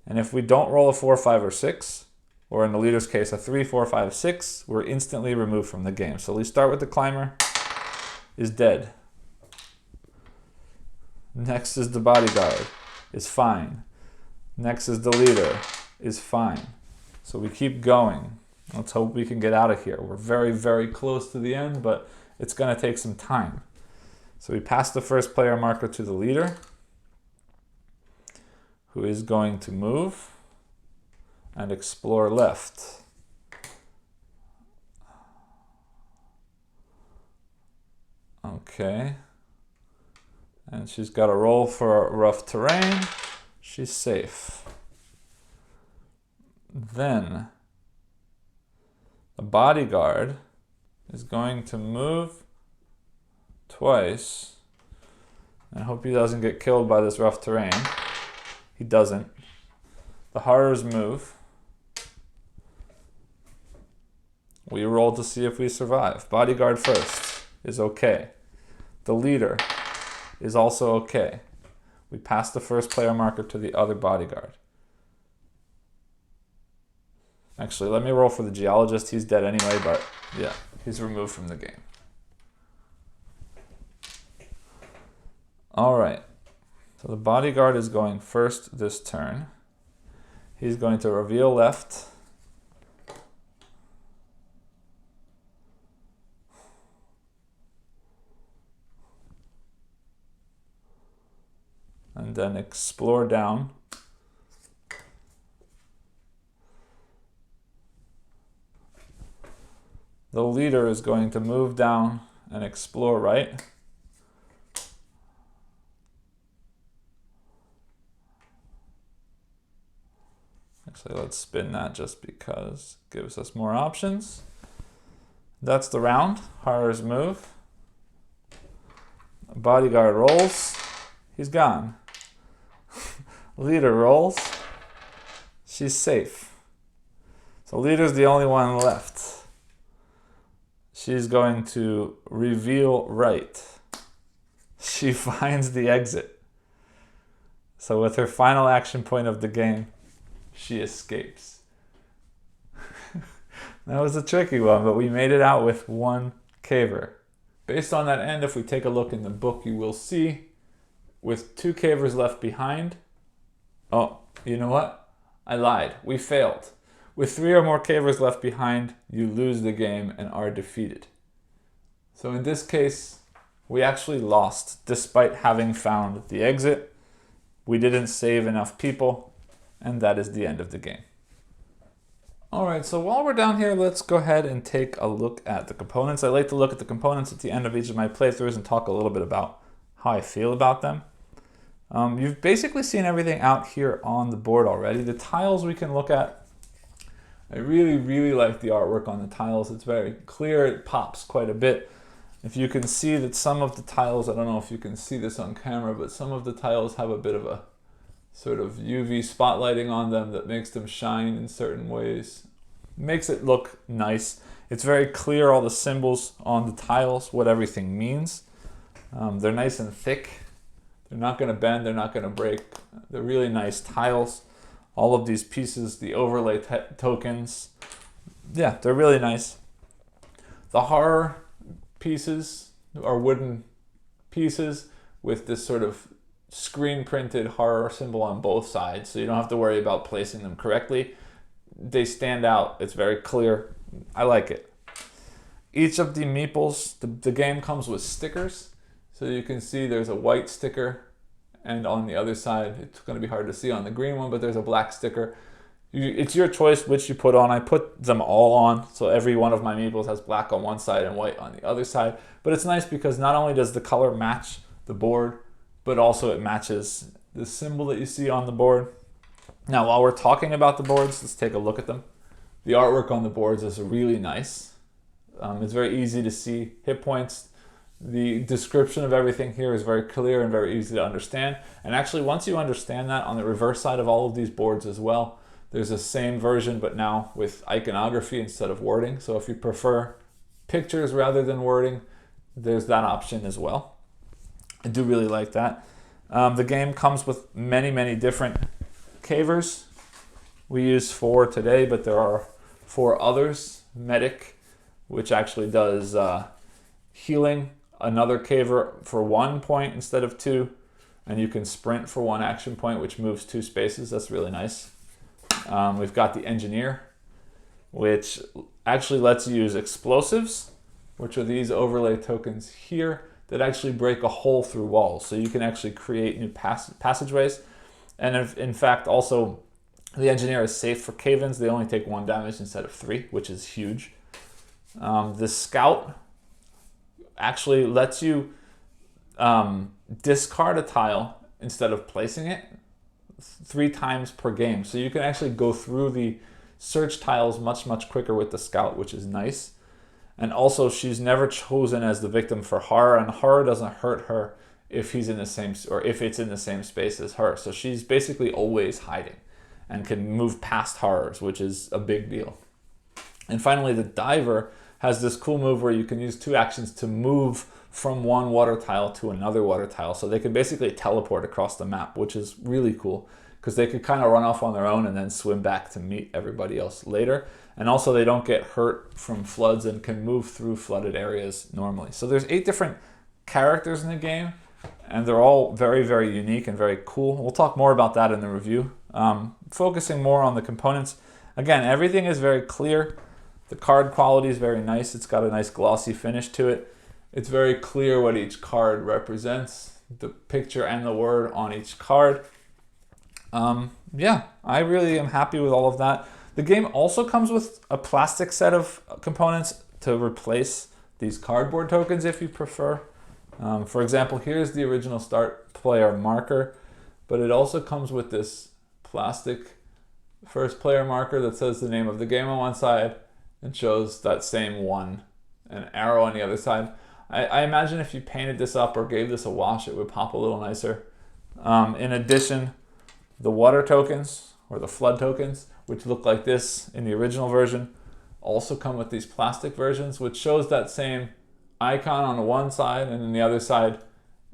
And if we don't roll a 4, 5, or 6, or in the leader's case, a 3, 4, 5, 6, we're instantly removed from the game. So we start with the climber, is dead. Next is the bodyguard, is fine. Next is the leader, is fine. So we keep going. Let's hope we can get out of here. We're very, very close to the end, but it's going to take some time. So we pass the first player marker to the leader, who is going to move and explore left. Okay. And she's got a roll for rough terrain. She's safe. Then the bodyguard is going to move twice. I hope he doesn't get killed by this rough terrain. He doesn't. The horrors move. We roll to see if we survive. Bodyguard first is okay. The leader is also okay. We pass the first player marker to the other bodyguard. Actually, let me roll for the geologist. He's dead anyway, but yeah, he's removed from the game. All right. So the bodyguard is going first this turn. He's going to reveal left. And then explore down. The leader is going to move down and explore right. Actually, let's spin that just because it gives us more options. That's the round. Horrors move. Bodyguard rolls. He's gone. Leader rolls. She's safe. So leader's the only one left. She's going to reveal right. She finds the exit. So with her final action point of the game, she escapes. That was a tricky one, but we made it out with one caver. Based on that end, if we take a look in the book, you will see with 2 cavers left behind. Oh, you know what? I lied. We failed. With 3 or more cavers left behind, you lose the game and are defeated. So in this case, we actually lost despite having found the exit. We didn't save enough people, and that is the end of the game. Alright, so while we're down here, let's go ahead and take a look at the components. I like to look at the components at the end of each of my playthroughs and talk a little bit about how I feel about them. You've basically seen everything out here on the board already. The tiles we can look at. I really like the artwork on the tiles. It's very clear, it pops quite a bit. If you can see that some of the tiles, I don't know if you can see this on camera, but some of the tiles have a bit of a sort of UV spotlighting on them that makes them shine in certain ways. Makes it look nice. It's very clear, all the symbols on the tiles, what everything means. They're nice and thick. They're not going to bend, they're not going to break. They're really nice tiles. All of these pieces, the overlay tokens, yeah, they're really nice. The horror pieces are wooden pieces with this sort of screen printed horror symbol on both sides, so you don't have to worry about placing them correctly. They stand out, it's very clear. I like it. Each of the meeples, the game comes with stickers. So you can see there's a white sticker, and on the other side, it's going to be hard to see on the green one, but there's a black sticker. It's your choice which you put on. I put them all on, so every one of my meeples has black on one side and white on the other side. But it's nice because not only does the color match the board, but also it matches the symbol that you see on the board. Now, while we're talking about the boards, let's take a look at them. The artwork on the boards is really nice. It's very easy to see hit points. The description of everything here is very clear and very easy to understand. And actually, once you understand that, on the reverse side of all of these boards as well, there's the same version, but now with iconography instead of wording. So if you prefer pictures rather than wording, there's that option as well. I do really like that. The game comes with many different cavers. We use 4 today, but there are 4 others. Medic, which actually does healing. Another caver for 1 point instead of 2, and you can sprint for 1 action point, which moves 2 spaces. That's really nice. We've got the engineer, which actually lets you use explosives, which are these overlay tokens here that actually break a hole through walls. So you can actually create new passageways. And in fact, also the engineer is safe for cave-ins. They only take 1 damage instead of 3, which is huge. The scout actually lets you discard a tile instead of placing it 3 times per game. So you can actually go through the search tiles much quicker with the scout, which is nice. And also, she's never chosen as the victim for horror, and horror doesn't hurt her if he's in the same, or if it's in the same space as her. So she's basically always hiding and can move past horrors, which is a big deal. And finally, the diver has this cool move where you can use 2 actions to move from one water tile to another water tile. So they can basically teleport across the map, which is really cool because they could kind of run off on their own and then swim back to meet everybody else later. And also they don't get hurt from floods and can move through flooded areas normally. So there's 8 different characters in the game, and they're all very unique and very cool. We'll talk more about that in the review. Focusing more on the components. Again, everything is very clear. The card quality is very nice. It's got a nice glossy finish to it. It's very clear what each card represents, the picture and the word on each card. Yeah, I really am happy with all of that. The game also comes with a plastic set of components to replace these cardboard tokens if you prefer. For example, here's the original start player marker, but it also comes with this plastic first player marker that says the name of the game on one side and shows that same 1, an arrow on the other side. I imagine if you painted this up or gave this a wash, it would pop a little nicer. In addition, the water tokens, or the flood tokens, which look like this in the original version, also come with these plastic versions, which shows that same icon on the one side, and then the other side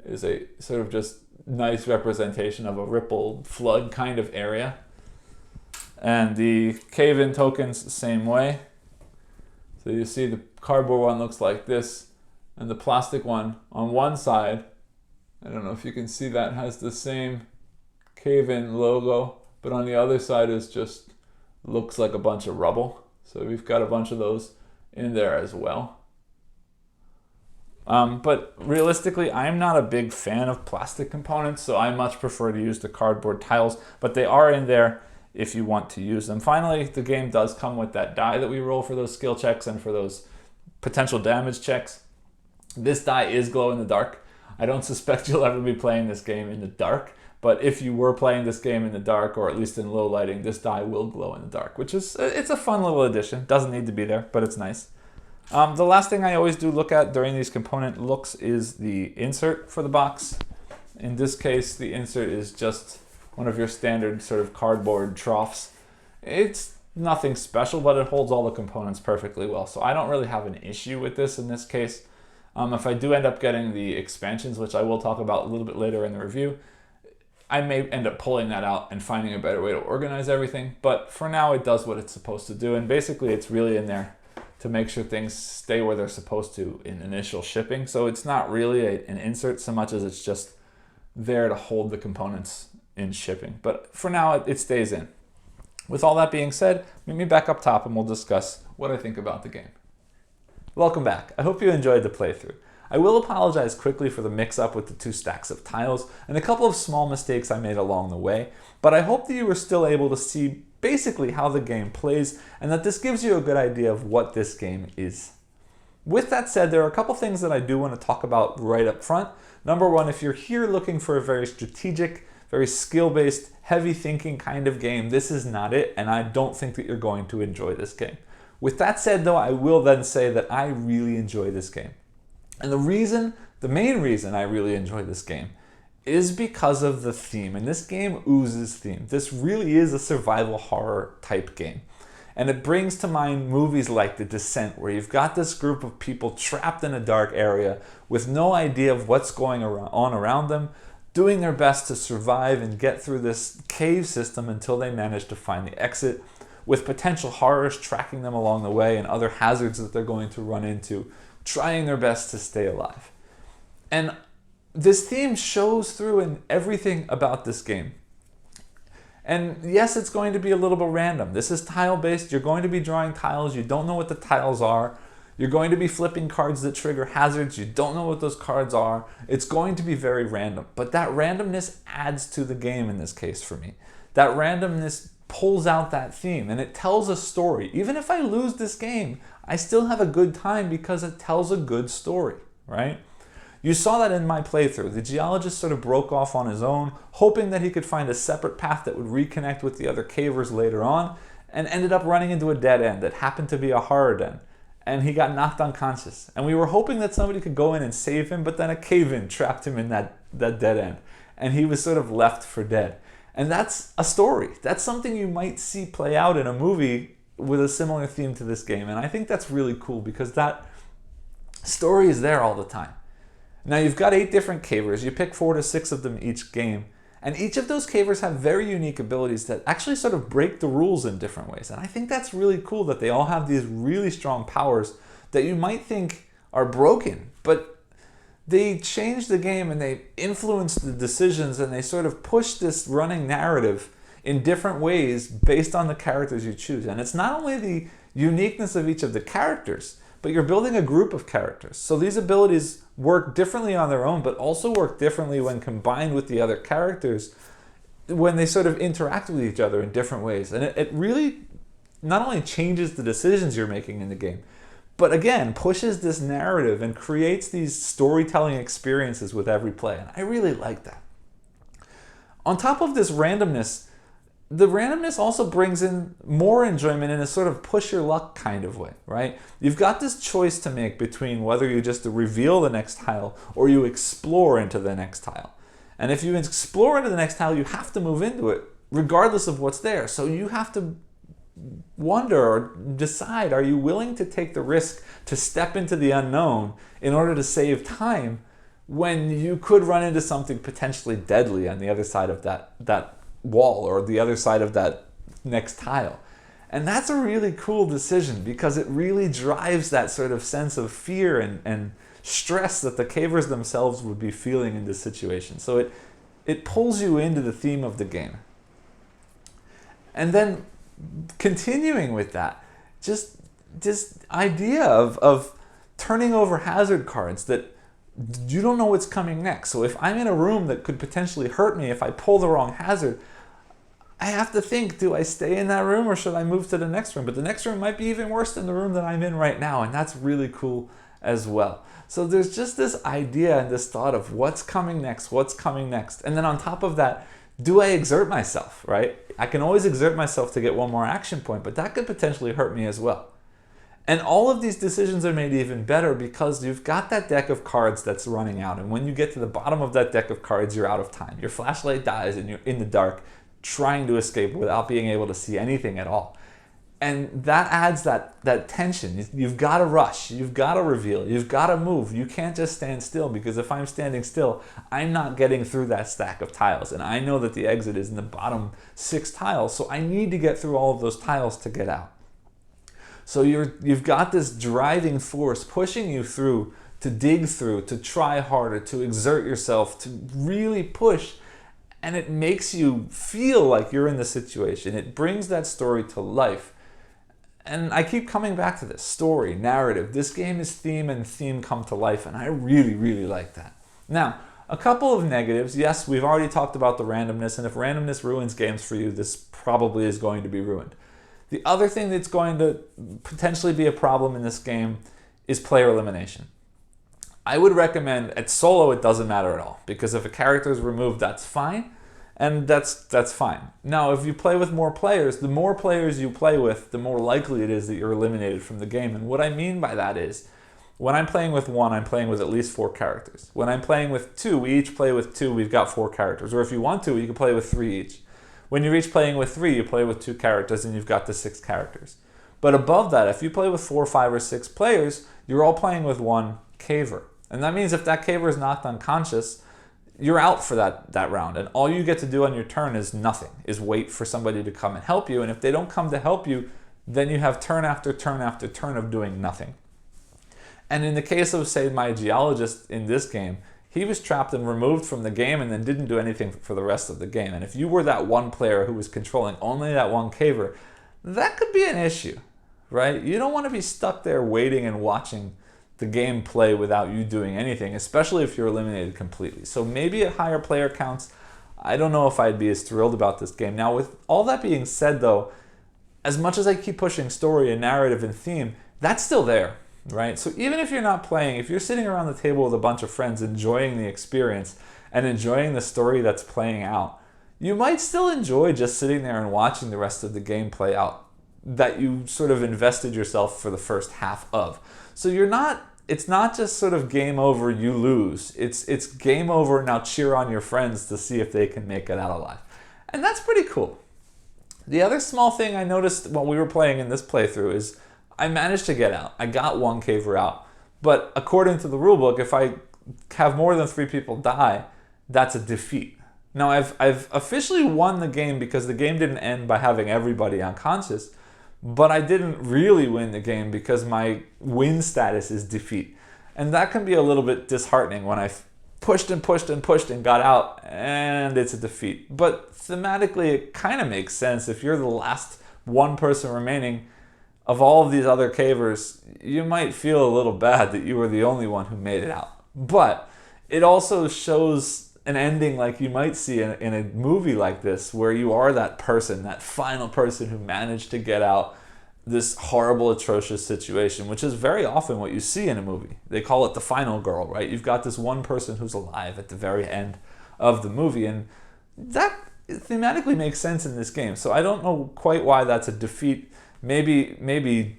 is a sort of just nice representation of a rippled flood kind of area. And the cave-in tokens the same way. So you see the cardboard one looks like this, and the plastic one on one side, I don't know if you can see that, has the same cave-in logo, but on the other side is just looks like a bunch of rubble. So we've got a bunch of those in there as well. But realistically, I'm not a big fan of plastic components, so I much prefer to use the cardboard tiles, but they are in there if you want to use them. Finally, the game does come with that die that we roll for those skill checks and for those potential damage checks. This die is glow in the dark. I don't suspect you'll ever be playing this game in the dark, but if you were playing this game in the dark, or at least in low lighting, this die will glow in the dark, which is, it's a fun little addition. Doesn't need to be there, but it's nice. The last thing I always do look at during these component looks is the insert for the box. In this case, the insert is just one of your standard sort of cardboard troughs. It's nothing special, but it holds all the components perfectly well, so I don't really have an issue with this in this case. If I do end up getting the expansions, which I will talk about a little bit later in the review, I may end up pulling that out and finding a better way to organize everything, but for now it does what it's supposed to do, and basically it's really in there to make sure things stay where they're supposed to in initial shipping. So it's not really an insert so much as it's just there to hold the components in shipping. But for now, it stays in. With all that being said, meet me back up top and we'll discuss what I think about the game. Welcome back. I hope you enjoyed the playthrough. I will apologize quickly for the mix-up with the two stacks of tiles and a couple of small mistakes I made along the way, but I hope that you were still able to see basically how the game plays and that this gives you a good idea of what this game is. With that said, there are a couple things that I do want to talk about right up front. Number one, if you're here looking for a very strategic, very skill-based, heavy thinking kind of game, this is not it, and I don't think that you're going to enjoy this game. With that said though, I will then say that I really enjoy this game. And the main reason I really enjoy this game is because of the theme. And this game oozes theme. This really is a survival horror type game. And it brings to mind movies like The Descent, where you've got this group of people trapped in a dark area with no idea of what's going on around them, doing their best to survive and get through this cave system until they manage to find the exit, with potential horrors tracking them along the way and other hazards that they're going to run into, trying their best to stay alive. And this theme shows through in everything about this game. And yes, it's going to be a little bit random. This is tile-based. You're going to be drawing tiles. You don't know what the tiles are. You're going to be flipping cards that trigger hazards. You don't know what those cards are. It's going to be very random. But that randomness adds to the game in this case for me. That randomness pulls out that theme and it tells a story. Even if I lose this game, I still have a good time because it tells a good story, right? You saw that in my playthrough. The geologist sort of broke off on his own, hoping that he could find a separate path that would reconnect with the other cavers later on, and ended up running into a dead end that happened to be a horror den. And he got knocked unconscious. And we were hoping that somebody could go in and save him, but then a cave-in trapped him in that dead end. And he was sort of left for dead. And that's a story. That's something you might see play out in a movie with a similar theme to this game. And I think that's really cool because that story is there all the time. Now you've got 8 different cavers. You pick 4 to 6 of them each game. And each of those cavers have very unique abilities that actually sort of break the rules in different ways. And I think that's really cool that they all have these really strong powers that you might think are broken, but they change the game and they influence the decisions and they sort of push this running narrative in different ways based on the characters you choose. And it's not only the uniqueness of each of the characters, but you're building a group of characters. So these abilities work differently on their own, but also work differently when combined with the other characters when they sort of interact with each other in different ways. And it really not only changes the decisions you're making in the game, but again, pushes this narrative and creates these storytelling experiences with every play. And I really like that. On top of this randomness, the randomness also brings in more enjoyment in a sort of push your luck kind of way, right? You've got this choice to make between whether you just reveal the next tile or you explore into the next tile. And if you explore into the next tile, you have to move into it regardless of what's there. So you have to wonder or decide, are you willing to take the risk to step into the unknown in order to save time when you could run into something potentially deadly on the other side of that wall or the other side of that next tile? And that's a really cool decision because it really drives that sort of sense of fear and stress that the cavers themselves would be feeling in this situation. So it pulls you into the theme of the game. And then continuing with that, just this idea of turning over hazard cards that you don't know what's coming next. So if I'm in a room that could potentially hurt me if I pull the wrong hazard, I have to think, do I stay in that room or should I move to the next room? But the next room might be even worse than the room that I'm in right now, and that's really cool as well. So there's just this idea and this thought of what's coming next, what's coming next. And then on top of that, do I exert myself, right? I can always exert myself to get one more action point, but that could potentially hurt me as well. And all of these decisions are made even better because you've got that deck of cards that's running out. And when you get to the bottom of that deck of cards, you're out of time. Your flashlight dies and you're in the dark trying to escape without being able to see anything at all. And that adds that tension. You've got to rush. You've got to reveal. You've got to move. You can't just stand still, because if I'm standing still, I'm not getting through that stack of tiles. And I know that the exit is in the bottom 6 tiles, so I need to get through all of those tiles to get out. So you've got this driving force pushing you through, to dig through, to try harder, to exert yourself, to really push. And it makes you feel like you're in the situation. It brings that story to life. And I keep coming back to this story, narrative. This game is theme and theme come to life, and I really, really like that. Now, a couple of negatives. Yes, we've already talked about the randomness, and if randomness ruins games for you, this probably is going to be ruined. The other thing that's going to potentially be a problem in this game is player elimination. I would recommend, at solo it doesn't matter at all, because if a character is removed, that's fine, and that's fine. Now, if you play with more players, the more players you play with, the more likely it is that you're eliminated from the game. And what I mean by that is, when I'm playing with 1, I'm playing with at least 4 characters. When I'm playing with 2, we each play with 2, we've got 4 characters. Or if you want to, you can play with 3 each. When you're each playing with 3, you play with 2 characters and you've got the 6 characters. But above that, if you play with 4, 5, or 6 players, you're all playing with 1 caver. And that means if that caver is knocked unconscious, you're out for that round. And all you get to do on your turn is nothing, is wait for somebody to come and help you. And if they don't come to help you, then you have turn after turn after turn of doing nothing. And in the case of, say, my geologist in this game, he was trapped and removed from the game and then didn't do anything for the rest of the game. And if you were that one player who was controlling only that one caver, that could be an issue, right? You don't want to be stuck there waiting and watching the game play without you doing anything, especially if you're eliminated completely. So maybe at higher player counts, I don't know if I'd be as thrilled about this game. Now, with all that being said, though, as much as I keep pushing story and narrative and theme, that's still there. Right? So even if you're not playing, if you're sitting around the table with a bunch of friends enjoying the experience and enjoying the story that's playing out, you might still enjoy just sitting there and watching the rest of the game play out that you sort of invested yourself for the first half of. So it's not just sort of game over, you lose. It's game over, now cheer on your friends to see if they can make it out alive. And that's pretty cool. The other small thing I noticed while we were playing in this playthrough is I managed to get out. I got 1 caver out. But according to the rulebook, if I have more than 3 people die, that's a defeat. Now, I've officially won the game because the game didn't end by having everybody unconscious, but I didn't really win the game because my win status is defeat. And that can be a little bit disheartening when I pushed and pushed and pushed and got out and it's a defeat. But thematically, it kind of makes sense. If you're the last 1 person remaining of all of these other cavers, you might feel a little bad that you were the only one who made it out. But it also shows an ending like you might see in a movie like this, where you are that person, that final person who managed to get out this horrible, atrocious situation, which is very often what you see in a movie. They call it the final girl, right? You've got this one person who's alive at the very end of the movie, and that thematically makes sense in this game. So I don't know quite why that's a defeat. Maybe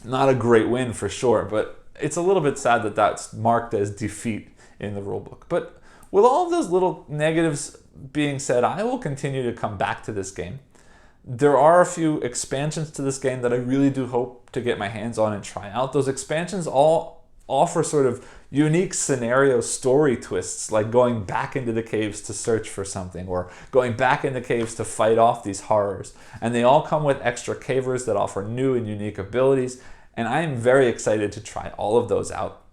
not a great win for sure, but it's a little bit sad that that's marked as defeat in the rulebook. But with all of those little negatives being said, I will continue to come back to this game. There are a few expansions to this game that I really do hope to get my hands on and try out. Those expansions all offer sort of unique scenario story twists, like going back into the caves to search for something, or going back into caves to fight off these horrors. And they all come with extra cavers that offer new and unique abilities, and I am very excited to try all of those out.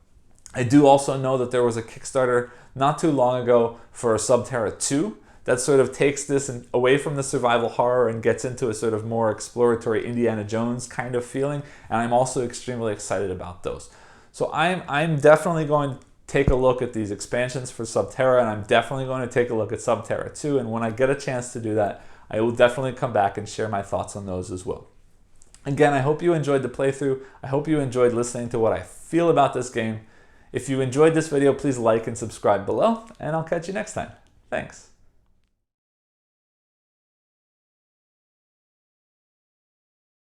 I do also know that there was a Kickstarter not too long ago for a Sub Terra 2 that sort of takes this away from the survival horror and gets into a sort of more exploratory Indiana Jones kind of feeling, and I'm also extremely excited about those. So I'm definitely going take a look at these expansions for Sub Terra, and I'm definitely going to take a look at Sub Terra too. And when I get a chance to do that, I will definitely come back and share my thoughts on those as well. Again, I hope you enjoyed the playthrough. I hope you enjoyed listening to what I feel about this game. If you enjoyed this video, please like and subscribe below, and I'll catch you next time. Thanks.